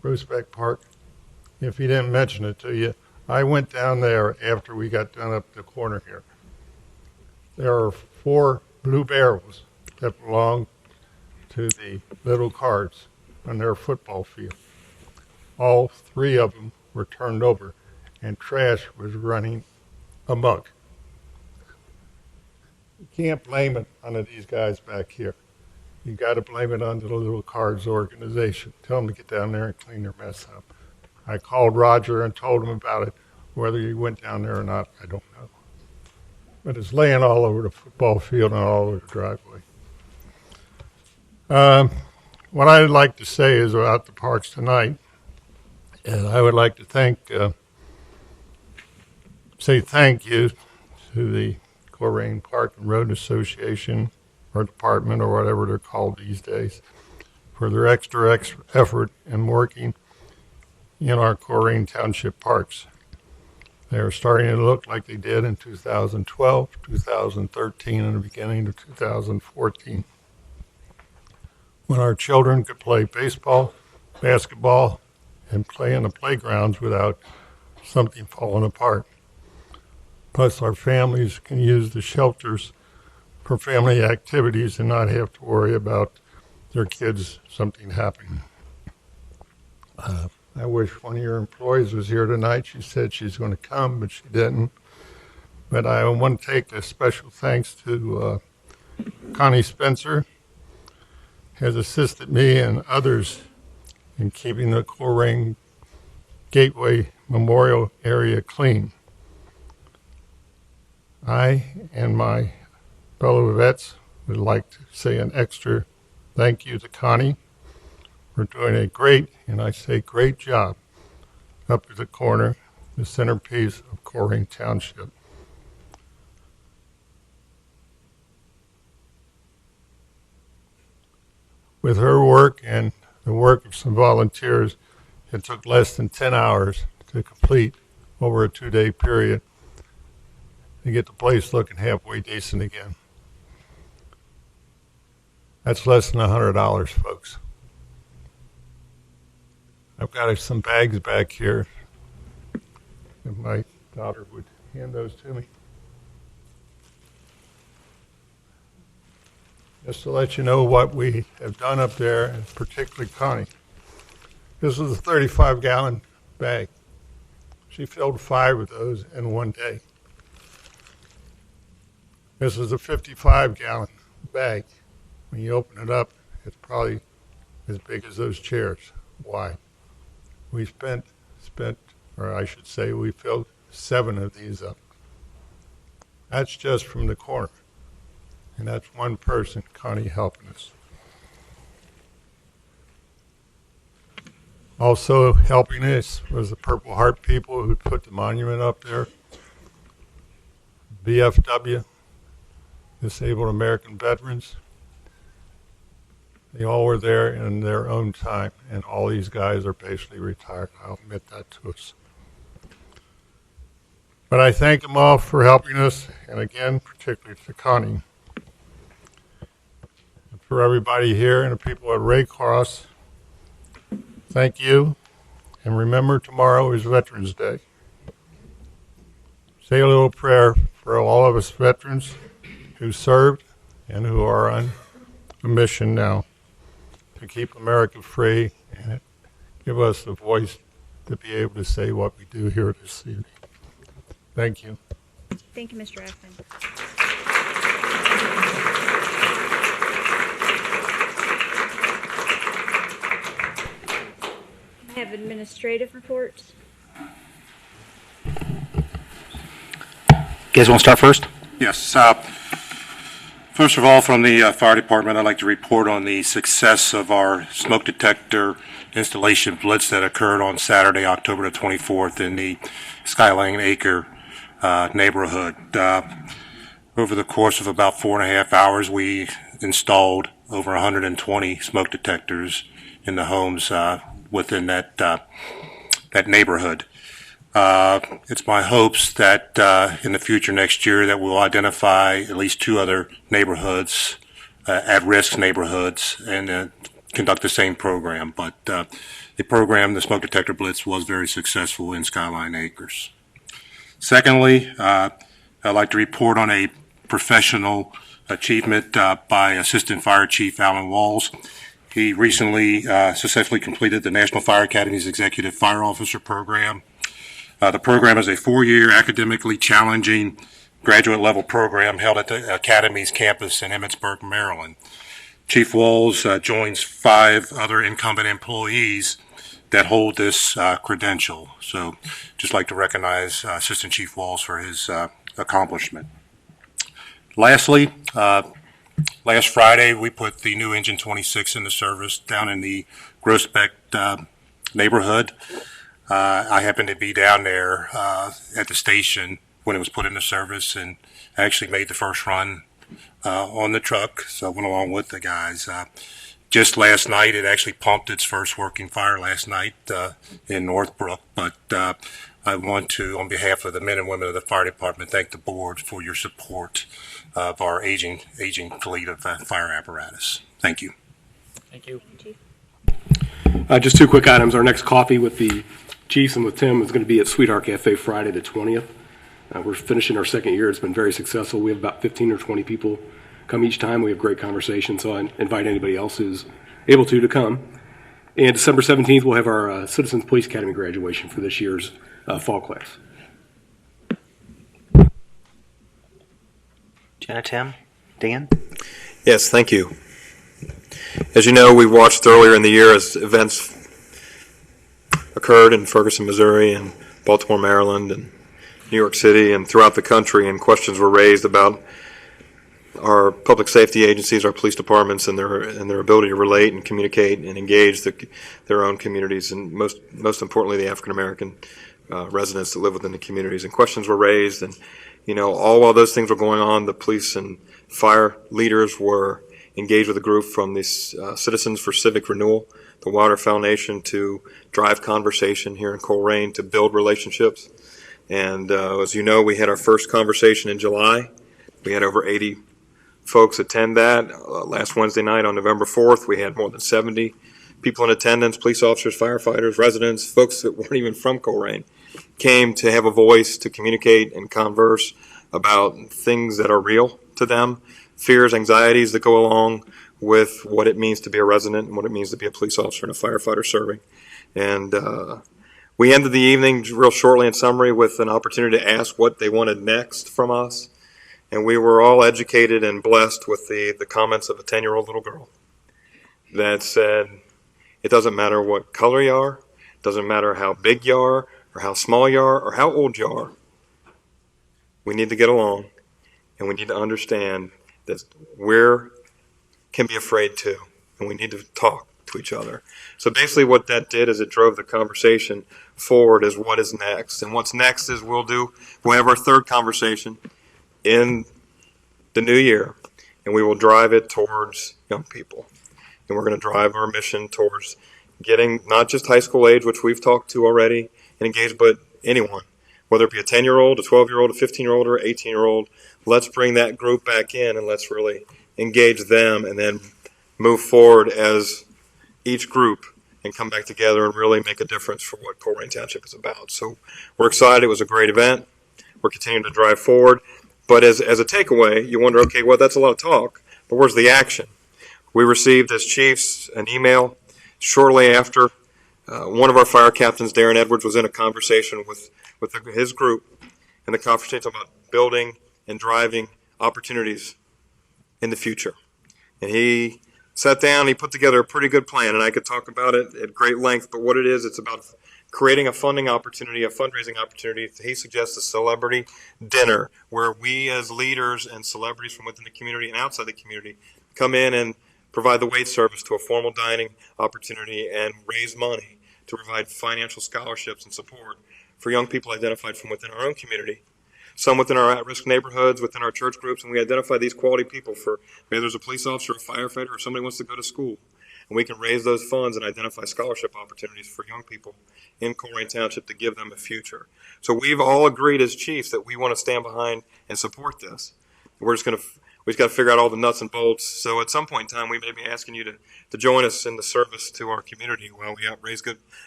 Groesbeck Park. If he didn't mention it to you, I went down there after we got done up the corner here. There are 4 blue barrels that belong to the Little Cards on their football field. All 3 of them were turned over, and trash was running amok. You can't blame it on these guys back here. You got to blame it on the Little Cards organization. Tell them to get down there and clean their mess up. I called Roger and told him about it. Whether he went down there or not, I don't know. But it's laying all over the football field and all over the driveway. What I'd like to say is about the parks tonight, and I would like to say thank you to the Colerain Park and Road Association or department or whatever they're called these days for their extra effort in working in our Colerain Township parks. They're starting to look like they did in 2012, 2013, and the beginning of 2014. When our children could play baseball, basketball, and play in the playgrounds without something falling apart. Plus, our families can use the shelters for family activities and not have to worry about their kids something happening. I wish one of your employees was here tonight. She said she's going to come, but she didn't. But I want to take a special thanks to Connie Spencer, has assisted me and others in keeping the Colerain Gateway Memorial area clean. I and my fellow vets would like to say an extra thank you to Connie for doing a great, and I say great job, up at the corner the centerpiece of Colerain Township. With her work and the work of some volunteers, it took less than 10 hours to complete over a 2-day period to get the place looking halfway decent again. That's less than $100, folks. I've got some bags back here. If my daughter would hand those to me. Just to let you know what we have done up there, and particularly Connie. This is a 35-gallon bag. She filled 5 of those in one day. This is a 55-gallon bag. When you open it up, it's probably as big as those chairs. Why? We spent, or I should say, we filled 7 of these up. That's just from the corner. And that's one person, Connie, helping us. Also helping us was the Purple Heart people who put the monument up there. VFW, Disabled American Veterans. They all were there in their own time, and all these guys are basically retired. I'll admit that to us. But I thank them all for helping us, and again, particularly to Connie. And for everybody here and the people at Raycross, thank you, and remember tomorrow is Veterans Day. Say a little prayer for all of us veterans who served and who are on a mission now to keep America free and give us the voice to be able to say what we do here this evening. Thank you. Thank you, Mr. Ackman. We have administrative reports. You guys want to start first? Yes. First of all, from the fire department, I'd like to report on the success of our smoke detector installation blitz that occurred on Saturday, October the 24th in the Skyline Acre neighborhood. Over the course of about 4.5 hours, we installed over 120 smoke detectors in the homes within that neighborhood. It's my hopes that in the future next year that we'll identify at least 2 other neighborhoods, at-risk neighborhoods, and conduct the same program. But the program, the Smoke Detector Blitz, was very successful in Skyline Acres. Secondly, I'd like to report on a professional achievement by Assistant Fire Chief Alan Walls. He recently successfully completed the National Fire Academy's Executive Fire Officer Program. The program is a 4-year academically challenging graduate-level program held at the Academy's campus in Emmitsburg, Maryland. Chief Walls joins 5 other incumbent employees that hold this credential. So just like to recognize Assistant Chief Walls for his accomplishment. Lastly, last Friday, we put the new Engine 26 into service down in the Groesbeck neighborhood. I happened to be down there at the station when it was put into service and actually made the first run on the truck, so I went along with the guys. Just last night, it actually pumped its first working fire last night in Northbrook, but I want to, on behalf of the men and women of the fire department, thank the board for your support of our aging fleet of fire apparatus. Thank you. Thank you. Just 2 quick items. Our next coffee with the Chiefs and with Tim is going to be at Sweetheart Cafe Friday the 20th. We're finishing our 2nd year. It's been very successful. We have about 15 or 20 people come each time. We have great conversations, so I invite anybody else who's able to come. And December 17th, we'll have our Citizens Police Academy graduation for this year's fall class. Jenna, Tim, Dan? Yes, thank you. As you know, we watched earlier in the year as events occurred in Ferguson, Missouri, and Baltimore, Maryland, and New York City, and throughout the country, and questions were raised about our public safety agencies, our police departments, and their ability to relate and communicate and engage their own communities, and most importantly, the African American residents that live within the communities. And questions were raised, and all while those things were going on, the police and fire leaders were engaged with a group from the Citizens for Civic Renewal, the Waterfowl Nation, to drive conversation here in Colerain, to build relationships. And as you know, we had our first conversation in July. We had over 80 folks attend that. Last Wednesday night on November 4th, we had more than 70 people in attendance, police officers, firefighters, residents, folks that weren't even from Colerain, came to have a voice, to communicate and converse about things that are real to them, fears, anxieties that go along with what it means to be a resident and what it means to be a police officer and a firefighter serving. And we ended the evening real shortly in summary with an opportunity to ask what they wanted next from us. And we were all educated and blessed with the comments of a 10-year-old little girl that said, it doesn't matter what color you are, it doesn't matter how big you are, or how small you are, or how old you are. We need to get along, and we need to understand that we can be afraid too, and we need to talk to each other. So basically what that did is it drove the conversation forward as what is next. And what's next is we'll have our third conversation in the new year, and we will drive it towards young people. And we're going to drive our mission towards getting not just high school age, which we've talked to already and engaged, but anyone, whether it be a 10-year-old, a 12-year-old, a 15-year-old, or 18-year-old. Let's bring that group back in and let's really engage them and then move forward as each group and come back together and really make a difference for what Colerain Township is about. So we're excited. It was a great event. We're continuing to drive forward. But as a takeaway, you wonder, okay, well, that's a lot of talk, but where's the action? We received as chiefs an email shortly after one of our fire captains, Darren Edwards, was in a conversation with his group, and the conversation about building and driving opportunities in the future. And he sat down, he put together a pretty good plan, and I could talk about it at great length, but what it is, it's about creating a funding opportunity, a fundraising opportunity. He suggests a celebrity dinner where we as leaders and celebrities from within the community and outside the community come in and provide the wait service to a formal dining opportunity and raise money to provide financial scholarships and support for young people identified from within our own community, some within our at-risk neighborhoods, within our church groups, and we identify these quality people for maybe there's a police officer, a firefighter, or somebody wants to go to school. And we can raise those funds and identify scholarship opportunities for young people in Colerain Township to give them a future. So we've all agreed as chiefs that we want to stand behind and support this. We've got to figure out all the nuts and bolts. So at some point in time, we may be asking you to join us in the service to our community while we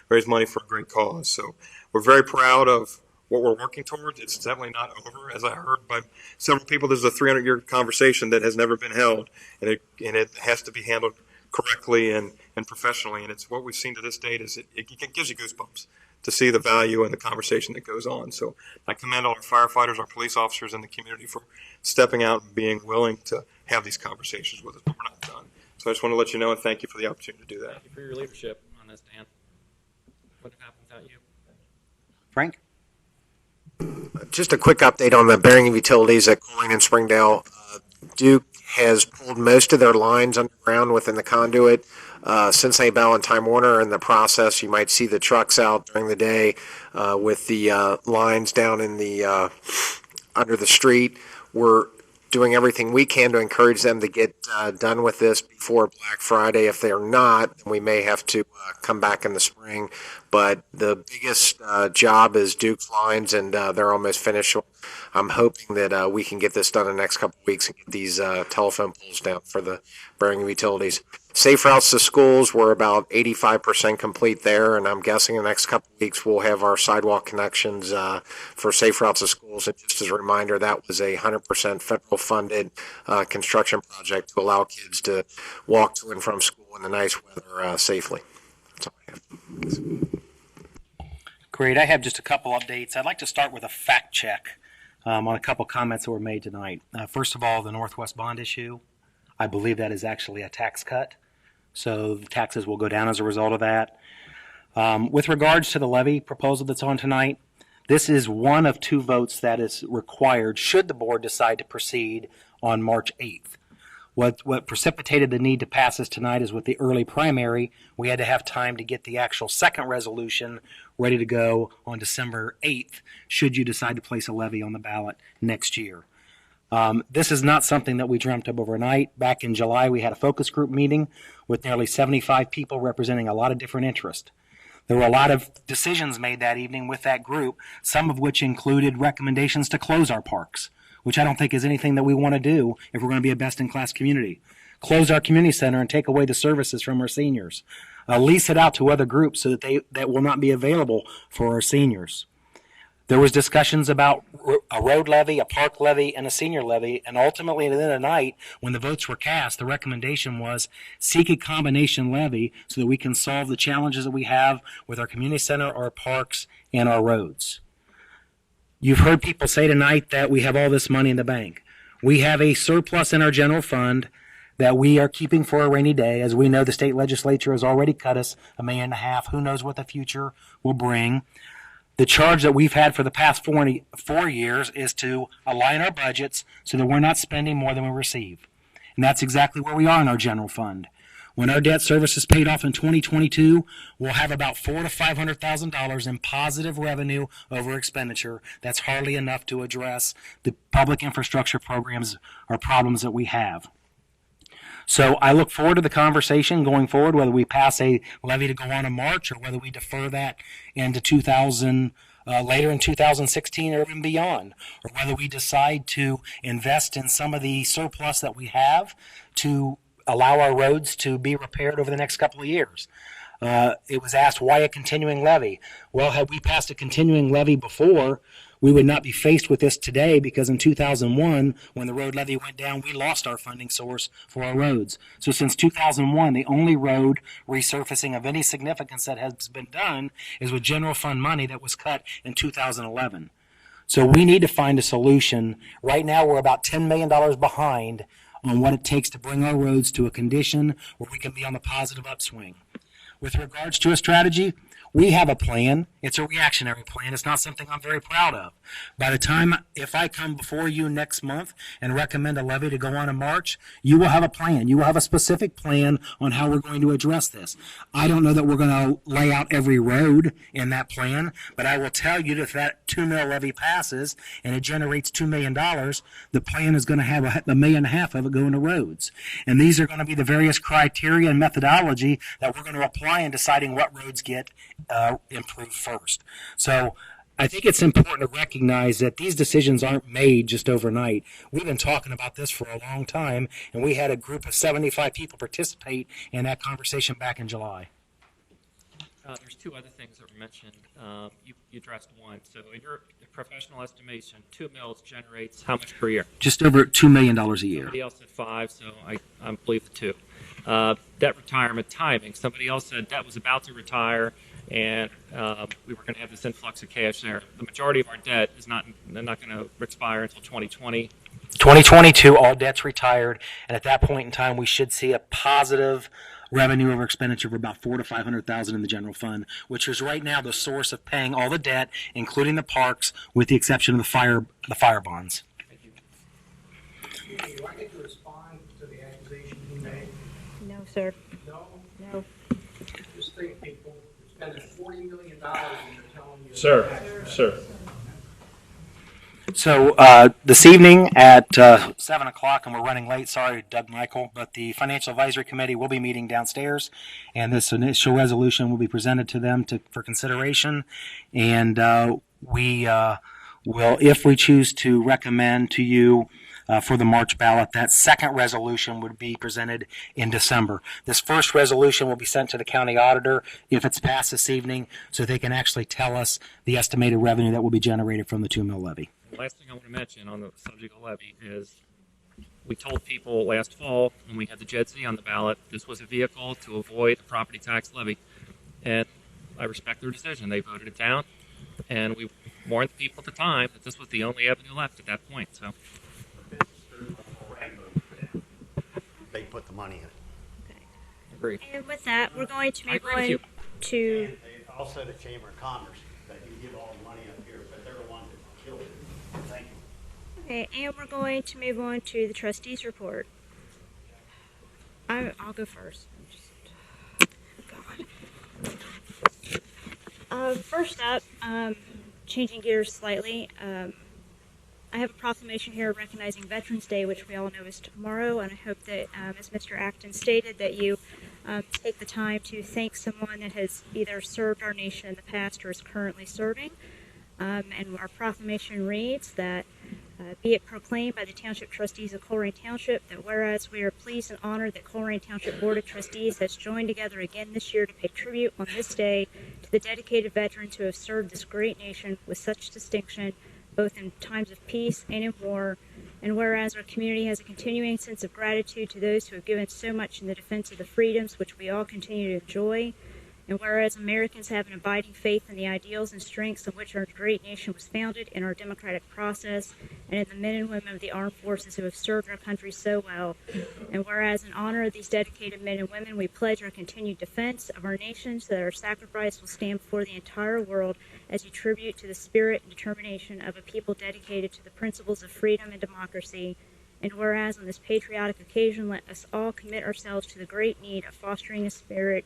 raise money for a great cause. So we're very proud of what we're working towards. It's definitely not over. As I heard by several people, this is a 300-year conversation that has never been held, and it has to be handled correctly and professionally. And it's what we've seen to this date is it gives you goosebumps to see the value and the conversation that goes on. So I commend all our firefighters, our police officers in the community for stepping out and being willing to have these conversations with us, but we're not done. So I just want to let you know and thank you for the opportunity to do that. Thank you for your leadership on this, Dan. What happened without you? Frank? Just a quick update on the bearing of utilities at Colerain and Springdale. Duke has pulled most of their lines underground within the conduit. Cincinnati Bell and Time Warner are in the process. You might see the trucks out during the day with the lines down in the under the street. We're doing everything we can to encourage them to get done with this before Black Friday. If they're not, then we may have to come back in the spring. But the biggest job is Duke's lines, and they're almost finished. I'm hoping that we can get this done in the next couple of weeks and get these telephone poles down for the bearing of utilities. Safe routes to schools, we're about 85% complete there, and I'm guessing in the next couple of weeks we'll have our sidewalk connections for safe routes to schools. And just as a reminder, that was a 100% federal funded construction project to allow kids to walk to and from school in the nice weather safely. That's all I have. Great. I have just a couple updates. I'd like to start with a fact check on a couple comments that were made tonight. First of all, the Northwest bond issue, I believe that is actually a tax cut. So the taxes will go down as a result of that. With regards to the levy proposal that's on tonight, this is one of two votes that is required should the board decide to proceed on March 8th. What precipitated the need to pass this tonight is with the early primary, we had to have time to get the actual second resolution ready to go on December 8th, should you decide to place a levy on the ballot next year. This is not something that we dreamt up overnight. Back in July, we had a focus group meeting with nearly 75 people representing a lot of different interests. There were a lot of decisions made that evening with that group, some of which included recommendations to close our parks, which I don't think is anything that we want to do if we're going to be a best-in-class community. Close our community center and take away the services from our seniors. Lease it out to other groups so that will not be available for our seniors. There was discussions about a road levy, a park levy, and a senior levy, and ultimately at the end of the night, when the votes were cast, the recommendation was seek a combination levy so that we can solve the challenges that we have with our community center, our parks, and our roads. You've heard people say tonight that we have all this money in the bank. We have a surplus in our general fund that we are keeping for a rainy day. As we know, the state legislature has already cut us $1.5 million. Who knows what the future will bring? The charge that we've had for the past 4 years is to align our budgets so that we're not spending more than we receive. And that's exactly where we are in our general fund. When our debt service is paid off in 2022, we'll have about $400,000 to $500,000 in positive revenue over expenditure. That's hardly enough to address the public infrastructure programs or problems that we have. So I look forward to the conversation going forward, whether we pass a levy to go on in March or whether we defer that into later in 2016 or even beyond, or whether we decide to invest in some of the surplus that we have to allow our roads to be repaired over the next couple of years. It was asked, why a continuing levy? Well, had we passed a continuing levy before, we would not be faced with this today, because in 2001, when the road levy went down, we lost our funding source for our roads. So since 2001, the only road resurfacing of any significance that has been done is with general fund money that was cut in 2011. So we need to find a solution. Right now, we're about $10 million behind on what it takes to bring our roads to a condition where we can be on the positive upswing. With regards to a strategy, we have a plan. It's a reactionary plan. It's not something I'm very proud of. By the time, if I come before you next month and recommend a levy to go on in March, you will have a plan. You will have a specific plan on how we're going to address this. I don't know that we're going to lay out every road in that plan, but I will tell you that if that $2 million levy passes and it generates $2 million, the plan is going to have $1.5 million of it going to roads. And these are going to be the various criteria and methodology that we're going to apply in deciding what roads get improved first. So I think it's important to recognize that these decisions aren't made just overnight. We've been talking about this for a long time, and we had a group of 75 people participate in that conversation back in July. There's two other things that were mentioned. You addressed one. So in your professional estimation, 2 mills generates how much per year? Just over $2 million a year. Somebody else said 5, so I believe the 2. Debt retirement timing. Somebody else said debt was about to retire, and we were going to have this influx of cash there. The majority of our debt is not going to expire until 2020. 2022, all debts retired, and at that point in time, we should see a positive revenue over expenditure of about $400,000 to $500,000 in the general fund, which is right now the source of paying all the debt, including the parks, with the exception of the fire bonds. Do I get to respond to the accusation he made? No, sir. No? No. Just think, people, you're spending $40 million and you're telling you... Sir. So this evening at 7 o'clock, and we're running late, sorry, Doug Michael, but the Financial Advisory Committee will be meeting downstairs, and this initial resolution will be presented to them for consideration, and we will, if we choose to recommend to you for the March ballot, that second resolution would be presented in December. This first resolution will be sent to the county auditor if it's passed this evening, so they can actually tell us the estimated revenue that will be generated from the 2 mill levy. The last thing I want to mention on the subject of levy is we told people last fall when we had the JEDC on the ballot, this was a vehicle to avoid the property tax levy. And I respect their decision. They voted it down. And we warned the people at the time that this was the only avenue left at that point. So they put the money in. Agreed. And with that, we're going to move on And to... also the Chamber of Commerce, that you give all the money up here, but they're the ones that killed it. Thank you. Okay, and we're going to move on to the trustees report. I'll go first. First up, changing gears slightly, I have a proclamation here recognizing Veterans Day, which we all know is tomorrow, and I hope that, as Mr. Acton stated, that you take the time to thank someone that has either served our nation in the past or is currently serving. And our proclamation reads that, be it proclaimed by the Township Trustees of Colerain Township that whereas we are pleased and honored that Colerain Township Board of Trustees has joined together again this year to pay tribute on this day to the dedicated veterans who have served this great nation with such distinction, both in times of peace and in war, and whereas our community has a continuing sense of gratitude to those who have given so much in the defense of the freedoms which we all continue to enjoy, and whereas Americans have an abiding faith in the ideals and strengths on which our great nation was founded in our democratic process, and in the men and women of the armed forces who have served our country so well, and whereas in honor of these dedicated men and women, we pledge our continued defense of our nation so that our sacrifice will stand before the entire world as a tribute to the spirit and determination of a people dedicated to the principles of freedom and democracy. And whereas on this patriotic occasion, let us all commit ourselves to the great need of fostering a spirit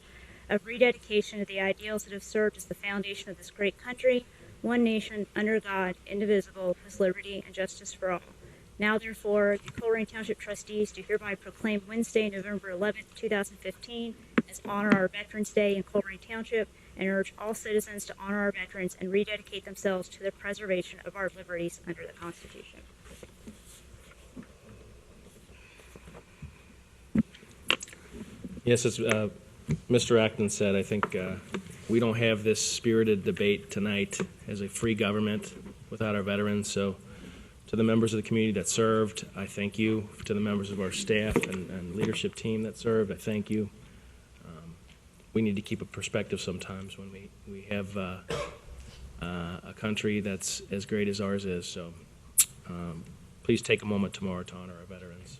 of rededication to the ideals that have served as the foundation of this great country, one nation, under God, indivisible, with liberty and justice for all. Now, therefore, the Colerain Township Trustees do hereby proclaim Wednesday, November 11th, 2015, as Honor Our Veterans Day in Colerain Township, and urge all citizens to honor our veterans and rededicate themselves to the preservation of our liberties under the Constitution. Yes, as Mr. Acton said, I think we don't have this spirited debate tonight as a free government without our veterans. So to the members of the community that served, I thank you. To the members of our staff and leadership team that served, I thank you. We need to keep a perspective sometimes when we have a country that's as great as ours is. So please take a moment tomorrow to honor our veterans.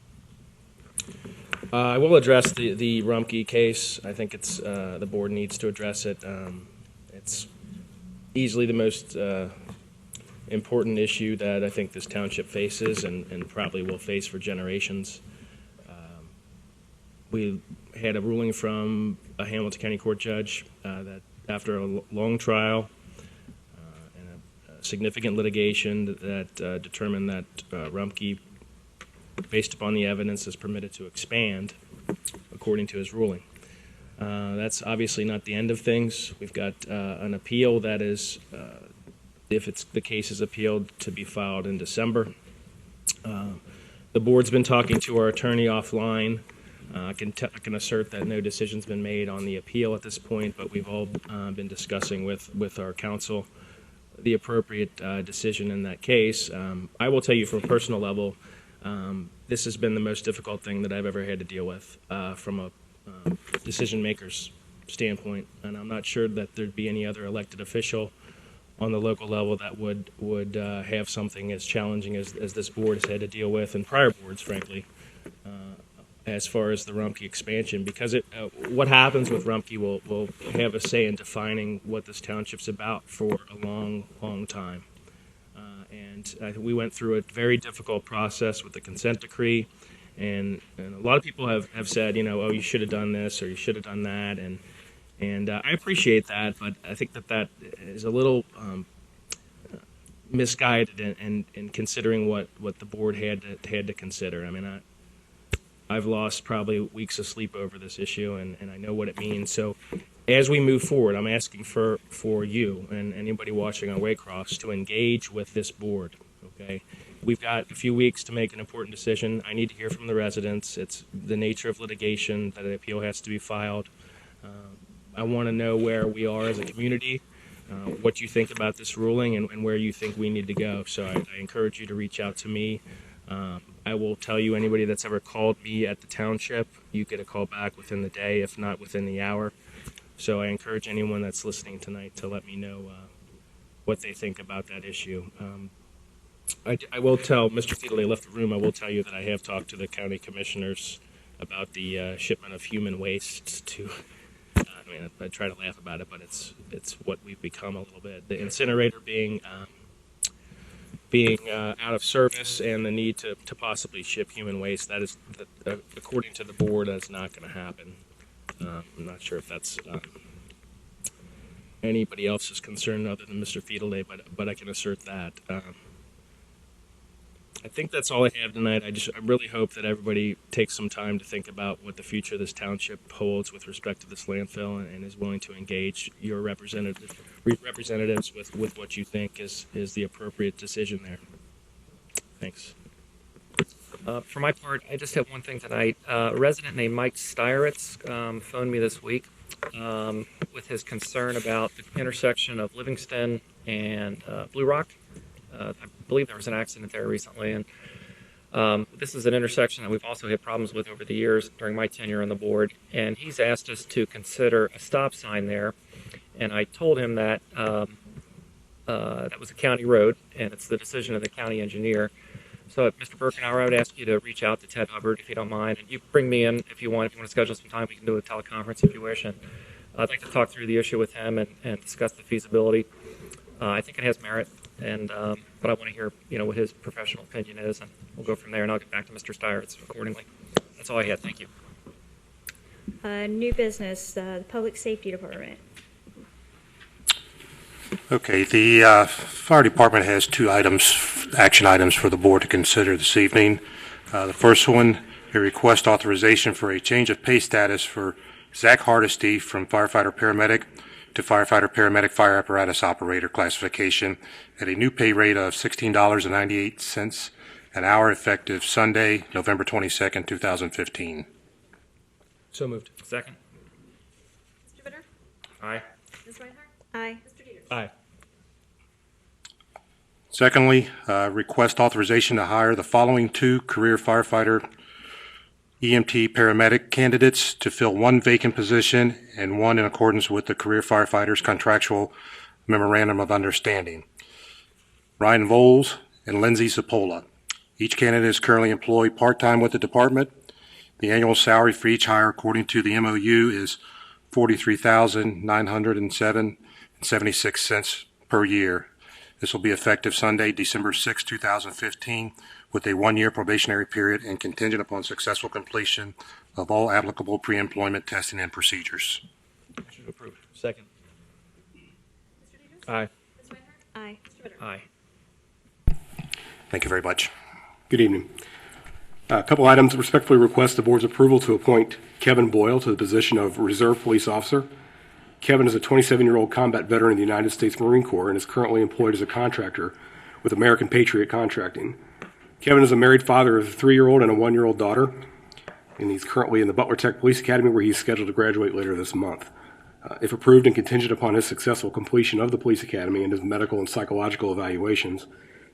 I will address the Rumpke case. I think it's the board needs to address it. It's easily the most important issue that I think this township faces and probably will face for generations. We had a ruling from a Hamilton County Court judge that after a long trial and a significant litigation that determined that Rumpke, based upon the evidence, is permitted to expand according to his ruling. That's obviously not the end of things. We've got an appeal that is, if the case is appealed, to be filed in December. The board's been talking to our attorney offline. I can assert that no decision's been made on the appeal at this point, but we've all been discussing with our counsel the appropriate decision in that case. I will tell you from a personal level, this has been the most difficult thing that I've ever had to deal with from a decision maker's standpoint, and I'm not sure that there'd be any other elected official on the local level that would have something as challenging as this board has had to deal with, and prior boards, frankly, as far as the Rumpke expansion, because what happens with Rumpke will have a say in defining what this township's about for a long, long time. And we went through a very difficult process with the consent decree, and a lot of people have said, oh, you should have done this or you should have done that, and I appreciate that, but I think that is a little misguided in considering what the board had to consider. I mean, I've lost probably weeks of sleep over this issue, and I know what it means. So as we move forward, I'm asking for you and anybody watching on Waycross to engage with this board, okay? We've got a few weeks to make an important decision. I need to hear from the residents. It's the nature of litigation that an appeal has to be filed. I want to know where we are as a community, what you think about this ruling, and where you think we need to go. So I encourage you to reach out to me. I will tell you, anybody that's ever called me at the township, you get a call back within the day, if not within the hour. So I encourage anyone that's listening tonight to let me know what they think about that issue. I will tell, Mr. Fiedley left the room, I will tell you that I have talked to the county commissioners about the shipment of human waste to, I try to laugh about it, but it's what we've become a little bit. The incinerator being being out of service and the need to possibly ship human waste. That is, according to the board, that's not going to happen. I'm not sure if that's anybody else's concern other than Mr. Fiedelday, but I can assert that. I think that's all I have tonight. I really hope that everybody takes some time to think about what the future of this township holds with respect to this landfill and is willing to engage your representatives with what you think is the appropriate decision there. Thanks. For my part, I just have one thing tonight. A resident named Mike Steiritz phoned me this week with his concern about the intersection of Livingston and Blue Rock. I believe there was an accident there recently, and this is an intersection that we've also had problems with over the years during my tenure on the board, and he's asked us to consider a stop sign there, and I told him that that was a county road, and it's the decision of the county engineer. So, Mr. Birkenauer, I would ask you to reach out to Ted Hubbard if you don't mind, and you bring me in if you want. If you want to schedule some time, we can do a teleconference if you wish, and I'd like to talk through the issue with him and discuss the feasibility. I think it has merit, and but I want to hear what his professional opinion is, and we'll go from there. And I'll get back to Mr. Steiritz accordingly. That's all I had. Thank you. New business, the Public Safety Department. Okay, the fire department has two action items for the board to consider this evening. The first one, a request authorization for a change of pay status for Zach Hardesty from firefighter paramedic to firefighter paramedic fire apparatus operator classification at a new pay rate of $16.98 an hour effective Sunday, November 22nd, 2015. So moved. Second. Mr. Bitter? Aye. Ms. Reinhardt? Aye. Mr. Peters? Aye. Secondly, request authorization to hire the following two career firefighter EMT paramedic candidates to fill one vacant position and one in accordance with the Career Firefighters Contractual Memorandum of Understanding. Ryan Voles and Lindsay Zapola. Each candidate is currently employed part-time with the department. The annual salary for each hire according to the MOU is $43,907.76 per year. This will be effective Sunday, December 6, 2015, with a one-year probationary period and contingent upon successful completion of all applicable pre-employment testing and procedures. Motion approved. Second. Aye. Ms. Reinhardt? Aye. Mr. Bitter? Aye. Thank you very much. Good evening. A couple items. Respectfully request the board's approval to appoint Kevin Boyle to the position of Reserve Police Officer. Kevin is a 27-year-old combat veteran of the United States Marine Corps and is currently employed as a contractor with American Patriot Contracting. Kevin is a married father of a 3-year-old and a 1-year-old daughter, and he's currently in the Butler Tech Police Academy where he's scheduled to graduate later this month. If approved and contingent upon his successful completion of the police academy and his medical and psychological evaluations,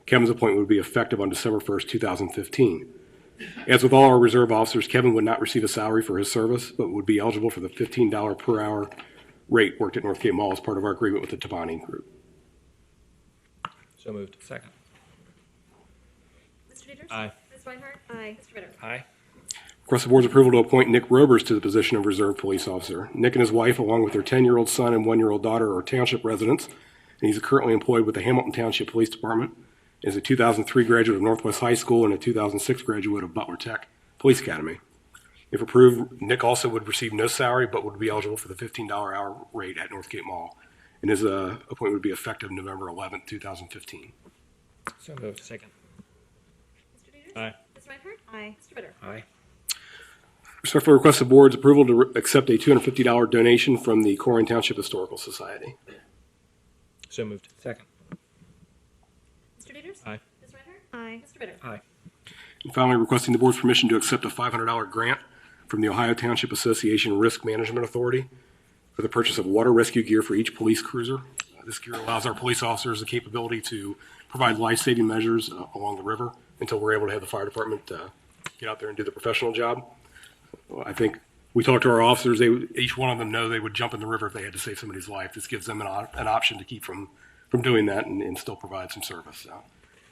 Kevin's appointment would be effective on December 1st, 2015. As with all our reserve officers, Kevin would not receive a salary for his service, but would be eligible for the $15 per hour rate worked at Northgate Mall as part of our agreement with the Tabani Group. So moved. Second. Mr. Peters? Aye. Ms. Reinhardt? Aye. Mr. Bitter? Aye. Request the board's approval to appoint Nick Robers to the position of Reserve Police Officer. Nick and his wife, along with their 10-year-old son and 1-year-old daughter, are Township residents, and he's currently employed with the Hamilton Township Police Department. He is a 2003 graduate of Northwest High School and a 2006 graduate of Butler Tech Police Academy. If approved, Nick also would receive no salary, but would be eligible for the $15 hour rate at Northgate Mall, and his appointment would be effective November 11th, 2015. So moved. Second. Mr. Peters? Aye. Ms. Reinhardt? Aye. Mr. Bitter? Aye. Respectfully request the board's approval to accept a $250 donation from the Colerain Township Historical Society. So moved. Second. Mr. Peters? Aye. Ms. Reinhardt? Aye. Mr. Bitter? Aye. And finally, requesting the board's permission to accept a $500 grant from the Ohio Township Association Risk Management Authority for the purchase of water rescue gear for each police cruiser. This gear allows our police officers the capability to provide life-saving measures along the river until we're able to have the fire department get out there and do the professional job. I think we talked to our officers. Each one of them know they would jump in the river if they had to save somebody's life. This gives them an option to keep from doing that and still provide some service. So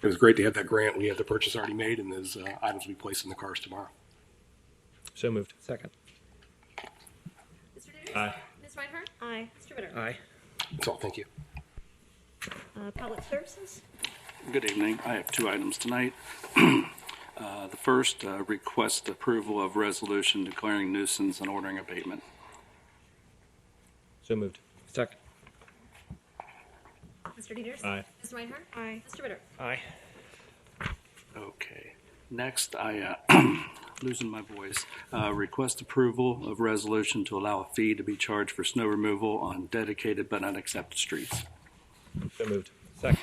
it was great to have that grant. We have the purchase already made, and those items will be placed in the cars tomorrow. So moved. Second. Mr. Peters? Aye. Ms. Reinhardt? Aye. Mr. Bitter? Aye. That's all. Thank you. Public Services. Good evening. I have two items tonight. The first, request approval of resolution declaring nuisance and ordering abatement. So moved. Second. Mr. Dieters. Aye. Ms. Reinhardt. Aye. Mr. Ritter. Aye. Okay. Next, I, losing my voice, request approval of resolution to allow a fee to be charged for snow removal on dedicated but unaccepted streets. So moved. Second.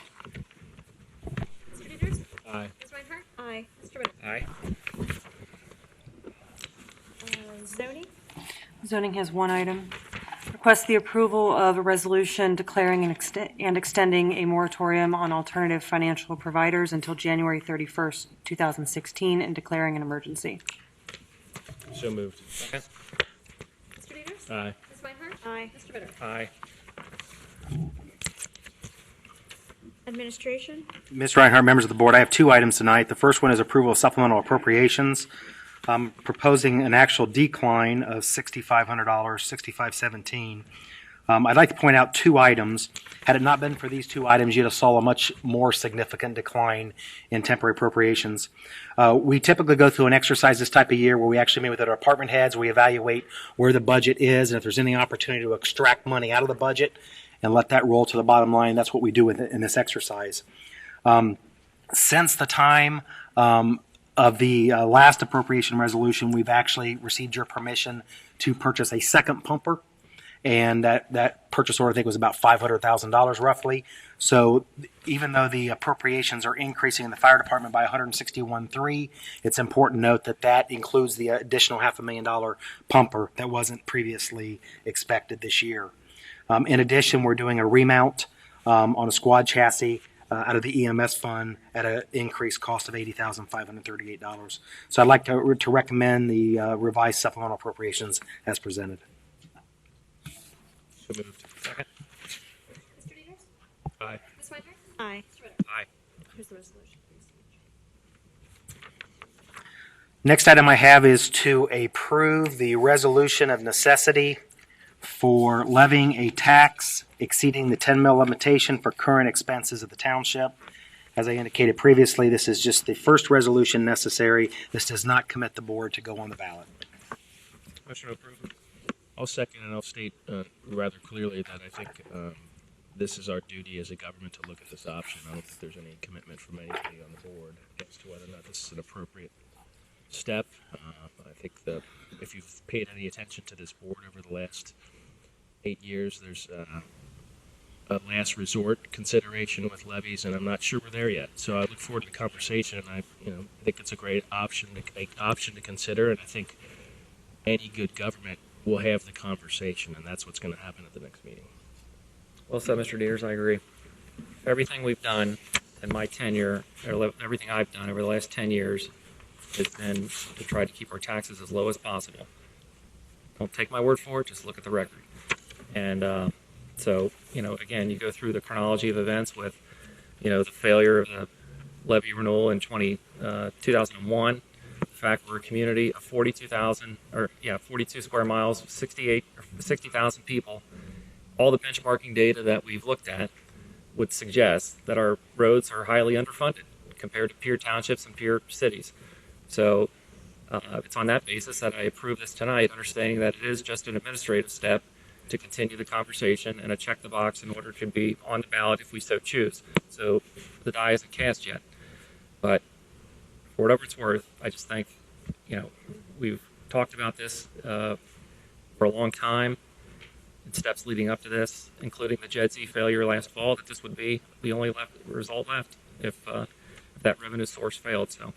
Mr. Dieters. Aye. Ms. Reinhardt. Aye. Mr. Ritter. Aye. Zoning? Zoning has one item. Request the approval of a resolution declaring and extending a moratorium on alternative financial providers until January 31st, 2016, and declaring an emergency. So moved. Second. Mr. Dieters. Aye. Ms. Reinhardt. Aye. Mr. Ritter. Aye. Administration? Ms. Reinhardt, members of the board, I have two items tonight. The first one is approval of supplemental appropriations. I'm proposing an actual decline of $6,500, $6,517. I'd like to point out two items. Had it not been for these two items, you'd have saw a much more significant decline in temporary appropriations. We typically go through an exercise this type of year where we actually meet with our department heads, we evaluate where the budget is, and if there's any opportunity to extract money out of the budget and let that roll to the bottom line. That's what we do in this exercise. Since the time of the last appropriation resolution, we've actually received your permission to purchase a second pumper, and that purchase order, I think, was about $500,000 roughly. So even though the appropriations are increasing in the fire department by $161,300, it's important to note that that includes the additional $500,000 pumper that wasn't previously expected this year. In addition, we're doing a remount on a squad chassis out of the EMS fund at an increased cost of $80,538. So I'd like to recommend the revised supplemental appropriations as presented. So moved. Second. Mr. Dieters. Aye. Ms. Reinhardt. Aye. Mr. Ritter. Aye. Here's the resolution, please. Next item I have is to approve the resolution of necessity for levying a tax exceeding the 10 mil limitation for current expenses of the township. As I indicated previously, this is just the first resolution necessary. This does not commit the board to go on the ballot. Motion to approve. I'll second and I'll state rather clearly that I think this is our duty as a government to look at this option. I don't think there's any commitment from anybody on the board as to whether or not this is an appropriate step. I think that if you've paid any attention to this board over the last 8 years, there's a last resort consideration with levies, and I'm not sure we're there yet. So I look forward to the conversation, and I think it's a great option to consider, and I think any good government will have the conversation, and that's what's going to happen at the next meeting. Well said, Mr. Dieters. I agree. Everything we've done in my tenure, or everything I've done over the last 10 years, has been to try to keep our taxes as low as possible. Don't take my word for it, just look at the record. And so, again, you go through the chronology of events with, the failure of the levy renewal in 2001, the fact we're a community of 42 square miles, 60,000 people. All the benchmarking data that we've looked at would suggest that our roads are highly underfunded compared to peer townships and peer cities. So it's on that basis that I approve this tonight, understanding that it is just an administrative step to continue the conversation and a check the box in order to be on the ballot if we so choose. So the die isn't cast yet. But for whatever it's worth, I just think, we've talked about this for a long time in steps leading up to this, including the JEDZ failure last fall, that this would be the only result left if that revenue source failed. So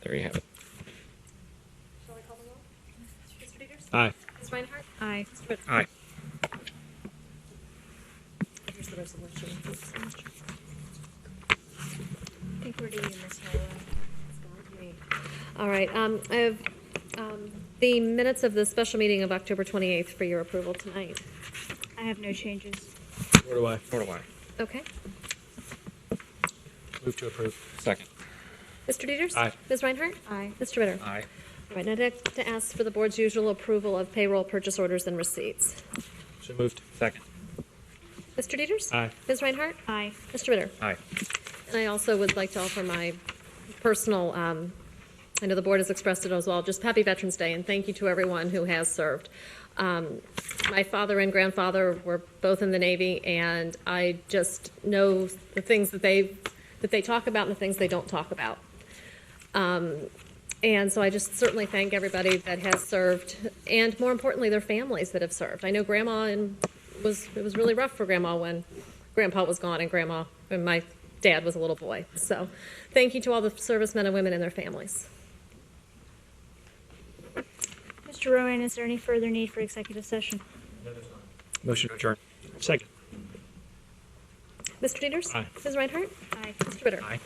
there you have it. Shall I call the roll? Mr. Dieters. Aye. Ms. Reinhardt. Aye. Mr. Ritter. Aye. Here's the resolution. I think we're doing this All right. I have the minutes of the special meeting of October 28th for your approval tonight. I have no changes. Nor do I. Okay. Move to approve. Second. Mr. Dieters. Aye. Ms. Reinhardt. Aye. Mr. Ritter. Aye. All right. Now I'd like to ask for the board's usual approval of payroll, purchase orders, and receipts. So moved. Second. Mr. Dieters. Aye. Ms. Reinhardt. Aye. Mr. Ritter. Aye. And I also would like to offer my personal, I know the board has expressed it as well, just happy Veterans Day, and thank you to everyone who has served. My father and grandfather were both in the Navy, and I just know the things that they talk about and the things they don't talk about. And so I just certainly thank everybody that has served, and more importantly, their families that have served. I know Grandma, and it was really rough for Grandma when Grandpa was gone and my dad was a little boy. So thank you to all the servicemen and women and their families. Mr. Rowan, is there any further need for executive session? Motion to adjourn. Second. Mr. Dieters? Aye. Ms. Reinhardt? Aye. Mr. Ritter? Aye.